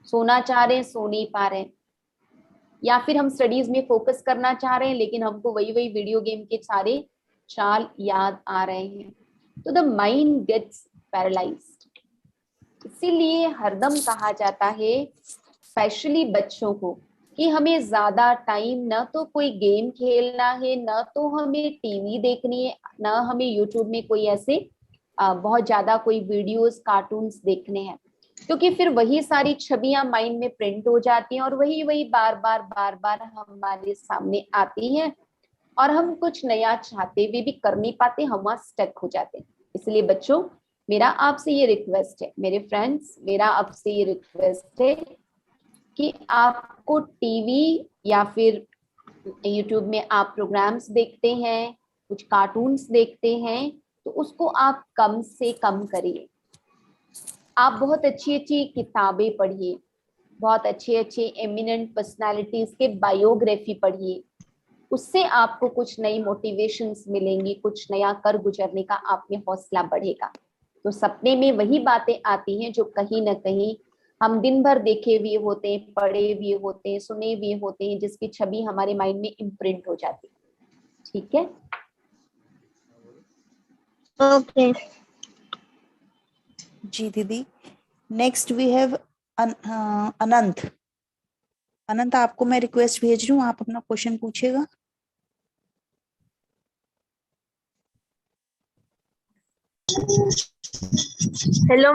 सोना चाह रहे हैं, सो नहीं पा रहे हैं, या फिर हम स्टडीज में फोकस करना चाह रहे हैं लेकिन हमको वही वही वीडियो गेम के सारे चाल याद आ रहे हैं, तो द माइंड गेट्स पैरालाइज्ड। इसीलिए हरदम कहा जाता है, स्पेशली बच्चों को, कि हमें ज्यादा टाइम न तो कोई गेम खेलना है, न तो हमें टीवी देखनी है, न हमें यूट्यूब में कोई ऐसे बहुत ज्यादा कोई वीडियोस, कार्टून्स देखने हैं, क्योंकि फिर वही सारी छवियां माइंड में प्रिंट हो जाती हैं और वही वही बार बार हमारे सामने आती हैं, और हम कुछ नया चाहते हुए भी कर नहीं पाते, हम वहां स्टक हो जाते हैं। इसलिए बच्चों, मेरा आपसे ये रिक्वेस्ट है, मेरे फ्रेंड्स, मेरा आपसे ये रिक्वेस्ट है कि आपको टीवी या फिर यूट्यूब में आप प्रोग्राम्स देखते हैं, कुछ कार्टून्स देखते हैं, तो उसको आप कम से कम करिए। आप बहुत अच्छी अच्छी किताबें पढ़िए, बहुत अच्छे अच्छे एमिनेंट पर्सनालिटीज के बायोग्राफी पढ़िए, उससे आपको कुछ नई मोटिवेशंस मिलेंगी, कुछ नया कर गुजरने का आप में हौसला बढ़ेगा। तो सपने में वही बातें आती हैं जो कहीं ना कहीं हम दिन भर देखे हुए होते हैं, पढ़े हुए होते हैं, सुने हुए होते हैं, जिसकी छवि हमारे माइंड में इम्प्रिंट हो जाती है। ठीक है, ओके। जी दीदी, नेक्स्ट वी हैव अनंत। अनंत, आपको मैं रिक्वेस्ट भेज रही हूँ, आप अपना क्वेश्चन पूछिएगा। हेलो।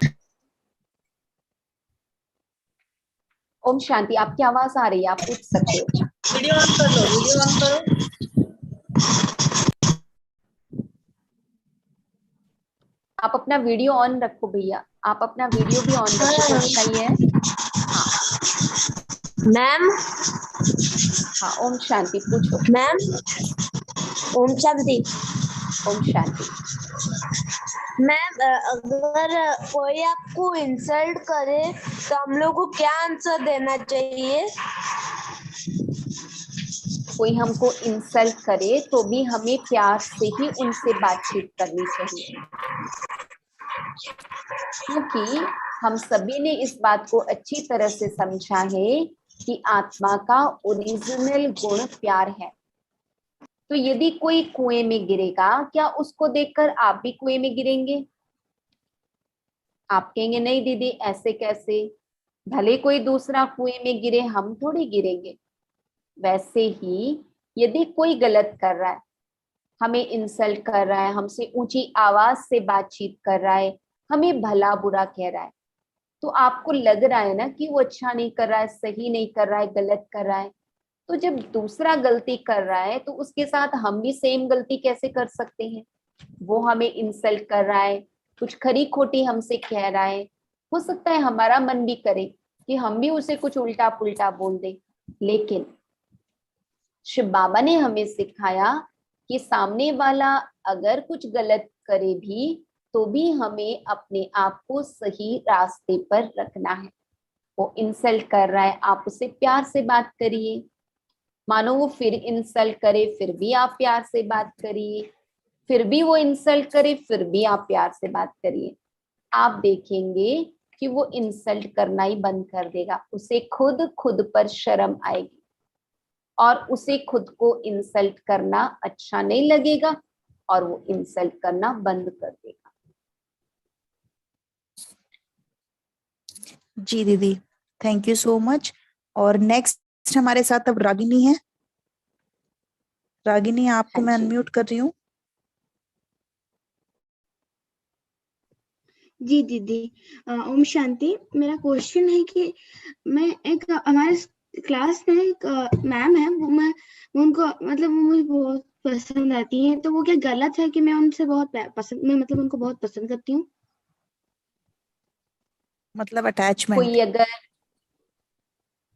ओम शांति, आपकी आवाज आ रही है, आप पूछ सकते हो। वीडियो ऑन कर लो, वीडियो ऑन करो। आप अपना वीडियो ऑन रखो भैया, आप अपना वीडियो भी ऑन रखो तो अच्छा ही है। मैम। हाँ, ओम शांति, पूछो। मैम, ओम शांति। ओम शांति। मैम, अगर कोई आपको इंसल्ट करे तो हम लोग को क्या आंसर देना चाहिए? कोई हमको इंसल्ट करे तो भी हमें प्यार से ही उनसे बातचीत करनी चाहिए, क्योंकि हम सभी ने इस बात को अच्छी तरह से समझा है कि आत्मा का ओरिजिनल गुण प्यार है। तो यदि कोई कुएं में गिरेगा, क्या उसको देखकर आप भी कुएं में गिरेंगे? आप कहेंगे नहीं दीदी ऐसे कैसे, भले कोई दूसरा कुएं में गिरे हम थोड़ी गिरेंगे। वैसे ही यदि कोई गलत कर रहा है, हमें इंसल्ट कर रहा है, हमसे ऊंची आवाज से बातचीत कर रहा है, हमें भला बुरा कह रहा है, तो आपको लग रहा है ना कि वो अच्छा नहीं कर रहा है, सही नहीं कर रहा है, गलत कर रहा है। तो जब दूसरा गलती कर रहा है तो उसके साथ हम भी सेम गलती कैसे कर सकते हैं? वो हमें इंसल्ट कर रहा है, कुछ खरी खोटी हमसे कह रहा है, हो सकता है हमारा मन भी करे कि हम भी उसे कुछ उल्टा पुल्टा बोल दे, लेकिन शिव बाबा ने हमें सिखाया कि सामने वाला अगर कुछ गलत करे भी तो भी हमें अपने आप को सही रास्ते पर रखना है। वो इंसल्ट कर रहा है, आप उससे प्यार से बात करिए। मानो वो फिर इंसल्ट करे, फिर भी आप प्यार से बात करिए। फिर भी वो इंसल्ट करे, फिर भी आप प्यार से बात करिए। आप देखेंगे कि वो इंसल्ट करना ही बंद कर देगा, उसे खुद पर शर्म आएगी और उसे खुद को इंसल्ट करना अच्छा नहीं लगेगा और वो इंसल्ट करना बंद कर देगा। जी दीदी, थैंक यू सो मच। और नेक्स्ट हमारे साथ अब रागिनी है। रागिनी, आपको मैं अनम्यूट कर रही हूँ। जी दीदी, ओम शांति। मेरा क्वेश्चन है कि मैं एक हमारे क्लास में एक मैम है, वो उनको मतलब वो मुझे बहुत पसंद आती है, तो वो क्या गलत है कि मैं उनसे बहुत पसंद, मैं मतलब उनको बहुत पसंद करती हूँ? मतलब अटैचमेंट। कोई अगर,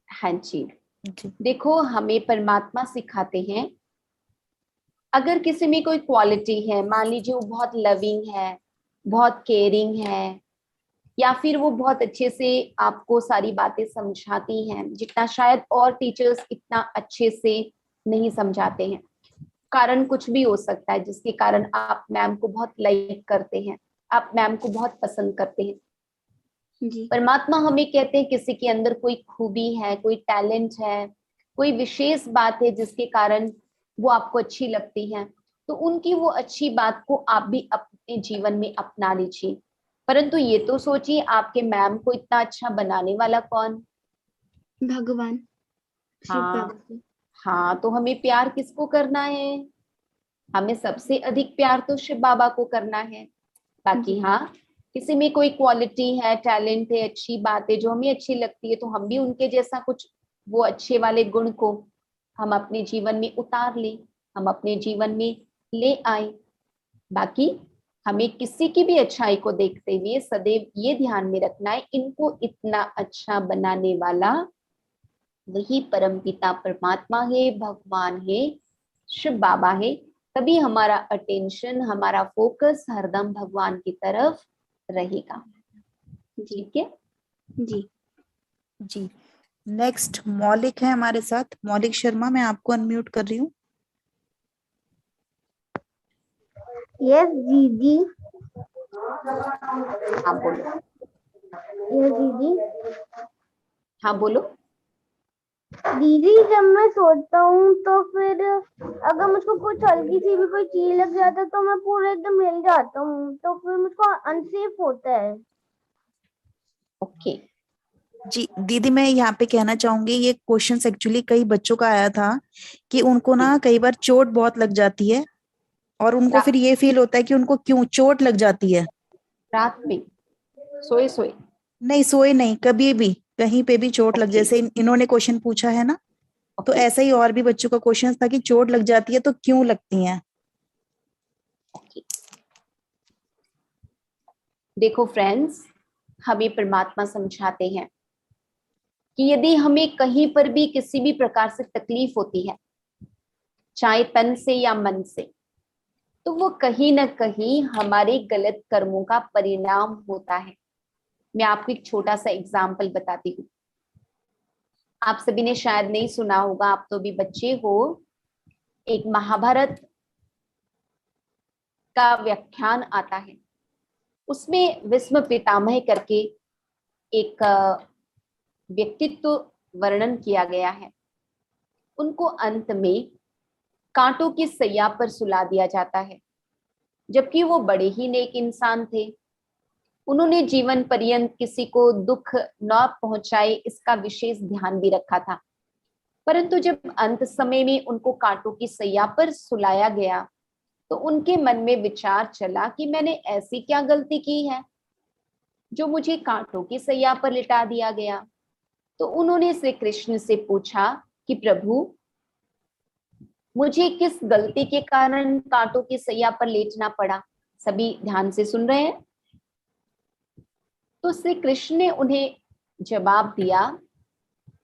हाँ जी, देखो हमें परमात्मा सिखाते हैं, अगर किसी में कोई क्वालिटी है, मान लीजिए वो बहुत लविंग है, बहुत केयरिंग है, या फिर वो बहुत अच्छे से आपको सारी बातें समझाती हैं, जितना शायद और टीचर्स इतना अच्छे से नहीं समझाते हैं। कारण कुछ भी हो सकता है जिसके कारण आप मैम को बहुत लाइक करते हैं, आप मैम को बहुत पसंद करते हैं। परमात्मा हमें कहते हैं किसी के अंदर कोई खूबी है, कोई टैलेंट है, कोई विशेष बात है जिसके कारण वो आपको अच्छी लगती है, तो उनकी वो अच्छी बात को आप भी अपने जीवन में अपना लीजिए। परंतु ये तो सोचिए, आपके मैम को इतना अच्छा बनाने वाला कौन? भगवान। हाँ, तो हमें प्यार किसको करना है? हमें सबसे अधिक प्यार तो शिव बाबा को करना है। बाकी हाँ, किसी में कोई क्वालिटी है, टैलेंट है, अच्छी बात है जो हमें अच्छी लगती है, तो हम भी उनके जैसा कुछ वो अच्छे वाले गुण को हम अपने जीवन में उतार लें, हम अपने जीवन में ले आए। बाकी हमें किसी की भी अच्छाई को देखते हुए सदैव ये ध्यान में रखना है, इनको इतना अच्छा बनाने वाला वही परमपिता परमात्मा है, भगवान है, शिव बाबा है। तभी हमारा अटेंशन, हमारा फोकस हरदम भगवान की तरफ रहेगा। ठीक है जी। जी, नेक्स्ट मौलिक है हमारे साथ। मौलिक शर्मा, मैं आपको अनम्यूट कर रही हूँ। यस दीदी। हाँ बोलो। यस दीदी। हाँ बोलो। दीदी, जब मैं सोचता हूँ तो फिर अगर मुझको कुछ हल्की सी भी कोई चीज लग जाता है तो मैं पूरा एकदम हिल जाता हूँ, तो फिर मुझको अनसेफ होता है। ओके जी दीदी, मैं यहाँ पे कहना चाहूंगी, ये क्वेश्चन एक्चुअली कई बच्चों का आया था कि उनको ना कई बार चोट बहुत लग जाती है और उनको फिर ये फील होता है कि उनको क्यों चोट लग जाती है। रात में सोए नहीं, सोए नहीं, कभी भी कहीं पे भी चोट लग, जैसे इन्होंने क्वेश्चन पूछा है ना, तो ऐसा ही और भी बच्चों का क्वेश्चन था कि चोट लग जाती है तो क्यों लगती है। देखो फ्रेंड्स, हमें परमात्मा समझाते हैं कि यदि हमें कहीं पर भी किसी भी प्रकार से तकलीफ होती है, चाहे तन से या मन से, तो वो कहीं ना कहीं हमारे गलत कर्मों का परिणाम होता है। मैं आपको एक छोटा सा एग्जाम्पल बताती हूँ। आप सभी ने शायद नहीं सुना होगा, आप तो भी बच्चे हो। एक महाभारत का व्याख्यान आता है, उसमें भीष्म पितामह करके एक व्यक्तित्व वर्णन किया गया है। उनको अंत में कांटों की सैया पर सुला दिया जाता है, जबकि वो बड़े ही नेक इंसान थे। उन्होंने जीवन पर्यंत किसी को दुख न पहुंचाए इसका विशेष ध्यान भी रखा था। परंतु जब अंत समय में उनको कांटों की सैया पर सुलाया गया तो उनके मन में विचार चला कि मैंने ऐसी क्या गलती की है जो मुझे कांटों की सैया पर लिटा दिया गया। तो उन्होंने श्री कृष्ण से पूछा कि प्रभु, मुझे किस गलती के कारण कांटों की सैया पर लेटना पड़ा? सभी ध्यान से सुन रहे हैं? तो श्री कृष्ण ने उन्हें जवाब दिया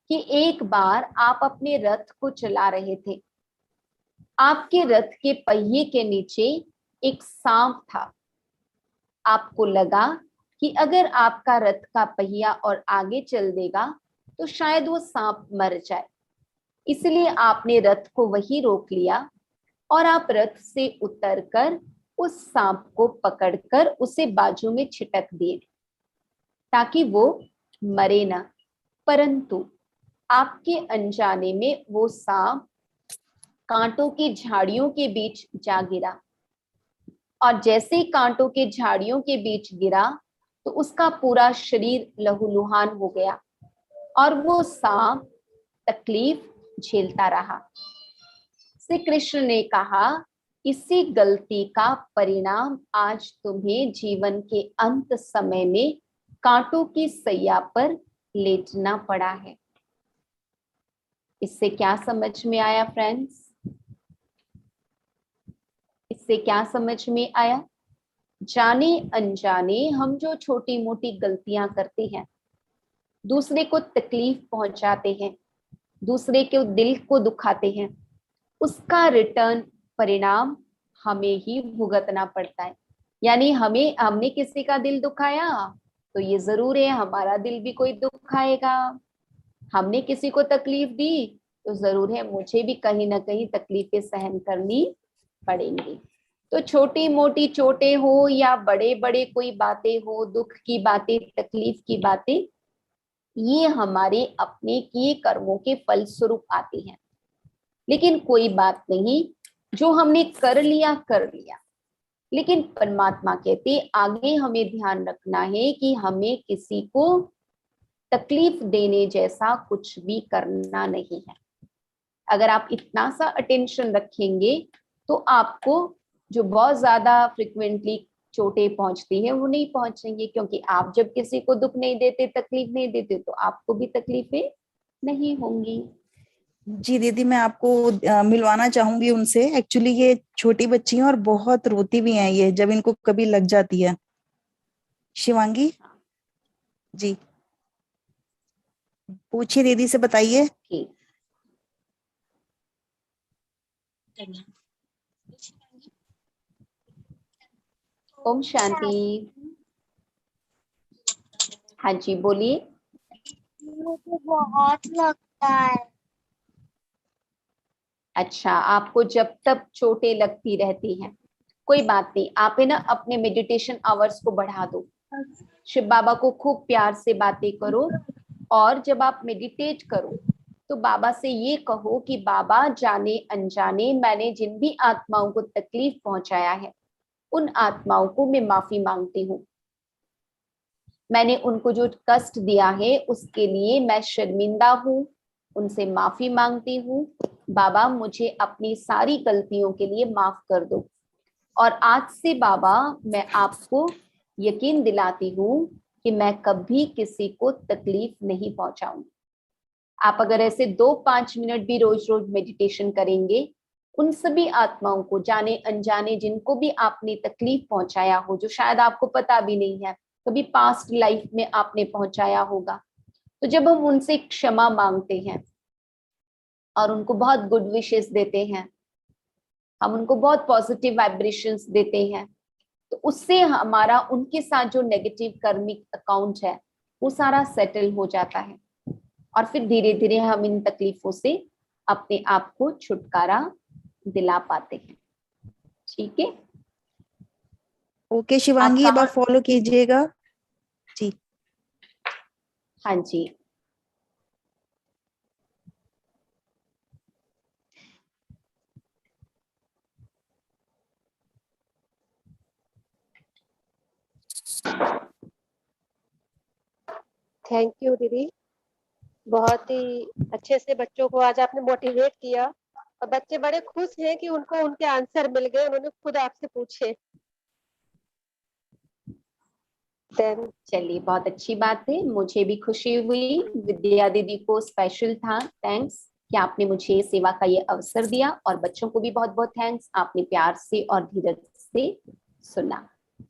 कि एक बार आप अपने रथ को चला रहे थे। आपके रथ के पहिए के नीचे एक सांप था। आपको लगा कि अगर आपका रथ का पहिया और आगे चल देगा तो शायद वो सांप मर जाए, इसलिए आपने रथ को वहीं रोक लिया और आप रथ से उतरकर उस सांप को पकड़कर उसे बाजू में छिटक दिए ताकि वो मरे ना। परंतु आपके अनजाने में वो सांप कांटों की झाड़ियों के बीच जा गिरा, और जैसे ही कांटों के झाड़ियों के बीच गिरा तो उसका पूरा शरीर लहूलुहान हो गया और वो सांप तकलीफ झेलता रहा। श्री कृष्ण ने कहा, इसी गलती का परिणाम आज तुम्हें जीवन के अंत समय में कांटों की सैया पर लेटना पड़ा है। इससे क्या समझ में आया फ्रेंड्स? इससे क्या समझ में आया? जाने अनजाने हम जो छोटी मोटी गलतियां करते हैं, दूसरे को तकलीफ पहुंचाते हैं, दूसरे के दिल को दुखाते हैं, उसका रिटर्न परिणाम हमें ही भुगतना पड़ता है। यानी हमने किसी का दिल दुखाया तो ये जरूर है हमारा दिल भी कोई दुखाएगा। हमने किसी को तकलीफ दी तो जरूर है मुझे भी कहीं ना कहीं तकलीफें सहन करनी पड़ेंगी। तो छोटी मोटी चोटें हो या बड़े बड़े कोई बातें हो, दुख की बातें, तकलीफ की बातें, ये हमारे अपने किए कर्मों के फलस्वरूप आती हैं। लेकिन कोई बात नहीं, जो हमने कर लिया कर लिया। लेकिन परमात्मा कहते आगे हमें ध्यान रखना है कि हमें किसी को तकलीफ देने जैसा कुछ भी करना नहीं है। अगर आप इतना सा अटेंशन रखेंगे तो आपको जो बहुत ज्यादा फ्रिक्वेंटली चोटें पहुंचती है वो नहीं पहुंचेंगी, क्योंकि आप जब किसी को दुख नहीं देते, तकलीफ नहीं देते, तो आपको भी तकलीफें नहीं होंगी। जी दीदी, मैं आपको मिलवाना चाहूंगी उनसे। एक्चुअली ये छोटी बच्ची हैं और बहुत रोती भी हैं ये जब इनको कभी लग जाती है। शिवांगी जी, पूछिए दीदी से, बताइए। ओम शांति। हाँ जी, बोलिए। मुझे बहुत लगता है। अच्छा, आपको जब तक चोटें लगती रहती हैं, कोई बात नहीं, आप है ना अपने मेडिटेशन आवर्स को बढ़ा दो। शिव बाबा को खूब प्यार से बातें करो, और जब आप मेडिटेट करो तो बाबा से ये कहो कि बाबा, जाने अनजाने मैंने जिन भी आत्माओं को तकलीफ पहुंचाया है, उन आत्माओं को मैं माफी मांगती हूँ। मैंने उनको जो कष्ट दिया है उसके लिए मैं शर्मिंदा हूँ, उनसे माफी मांगती हूँ। बाबा, मुझे अपनी सारी गलतियों के लिए माफ कर दो। और आज से बाबा, मैं आपको यकीन दिलाती हूँ कि मैं कभी किसी को तकलीफ नहीं पहुंचाऊंगी। आप अगर ऐसे 2-5 मिनट भी रोज रोज मेडिटेशन करेंगे, उन सभी आत्माओं को, जाने अनजाने जिनको भी आपने तकलीफ पहुंचाया हो, जो शायद आपको पता भी नहीं है, कभी पास्ट लाइफ में आपने पहुंचाया होगा, तो जब हम उनसे क्षमा मांगते हैं और उनको बहुत गुड विशेस देते हैं, हम उनको बहुत पॉजिटिव वाइब्रेशंस देते हैं, तो उससे हमारा उनके साथ जो नेगेटिव कर्मिक अकाउंट है वो सारा सेटल हो जाता है, और फिर धीरे धीरे हम इन तकलीफों से अपने आप को छुटकारा दिला पाते हैं। ठीक है, ओके शिवांगी, अब आप फॉलो कीजिएगा जी। हाँ जी। थैंक यू दीदी, बहुत ही अच्छे से बच्चों को आज आपने मोटिवेट किया और बच्चे बड़े खुश हैं कि उनको उनके आंसर मिल गए, उन्होंने खुद आपसे पूछे। चलिए, बहुत अच्छी बात है, मुझे भी खुशी हुई। विद्या दीदी को स्पेशल था थैंक्स कि आपने मुझे सेवा का ये अवसर दिया, और बच्चों को भी बहुत बहुत थैंक्स, आपने प्यार से और धीरज से सुना।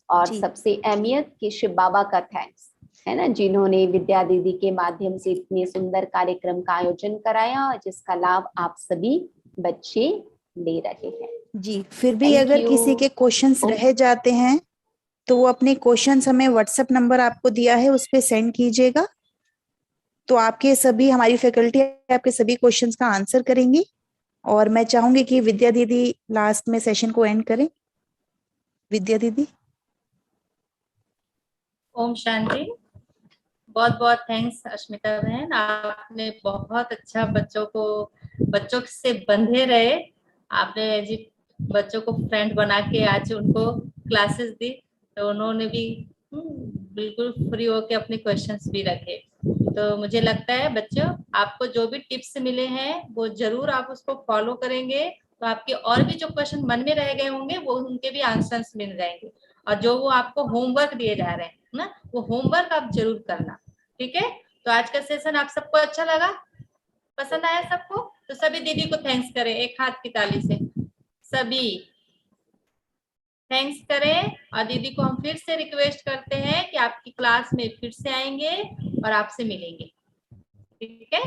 और सबसे अहमियत कि शिव बाबा का थैंक्स है ना, जिन्होंने विद्या दीदी के माध्यम से इतने सुंदर कार्यक्रम का आयोजन कराया, जिसका लाभ आप सभी बच्चे ले रहे हैं। जी, फिर भी अगर किसी के क्वेश्चंस रह जाते हैं तो वो अपने क्वेश्चंस हमें व्हाट्सएप नंबर आपको दिया है उस पे सेंड कीजिएगा, तो आपके सभी, हमारी फैकल्टी आपके सभी क्वेश्चंस का आंसर करेंगी। और मैं चाहूंगी कि विद्या दीदी लास्ट में सेशन को एंड करें। विद्या दीदी। ओम शांति। बहुत बहुत थैंक्स अश्मिता बहन, आपने बहुत अच्छा बच्चों से बंधे रहे, आपने जी बच्चों को फ्रेंड बना के आज उनको क्लासेस दी, तो उन्होंने भी बिल्कुल फ्री होके अपने क्वेश्चंस भी रखे। तो मुझे लगता है बच्चों, आपको जो भी टिप्स मिले हैं वो जरूर आप उसको फॉलो करेंगे, तो आपके और भी जो क्वेश्चन मन में रह गए होंगे वो उनके भी आंसर्स मिल जाएंगे। और जो वो आपको होमवर्क दिए जा रहे हैं ना, वो होमवर्क आप जरूर करना, ठीक है। तो आज का सेशन आप सबको अच्छा लगा, पसंद आया सबको? तो सभी दीदी को थैंक्स करें एक हाथ की ताली से, सभी थैंक्स करें। और दीदी को हम फिर से रिक्वेस्ट करते हैं कि आपकी क्लास में फिर से आएंगे और आपसे मिलेंगे, ठीक है।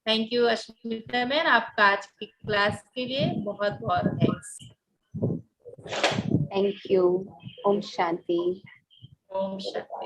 थैंक यू अश्मिता मैम, आपका आज की क्लास के लिए बहुत बहुत thanks. Thank you. Om Shanti. Om Shanti.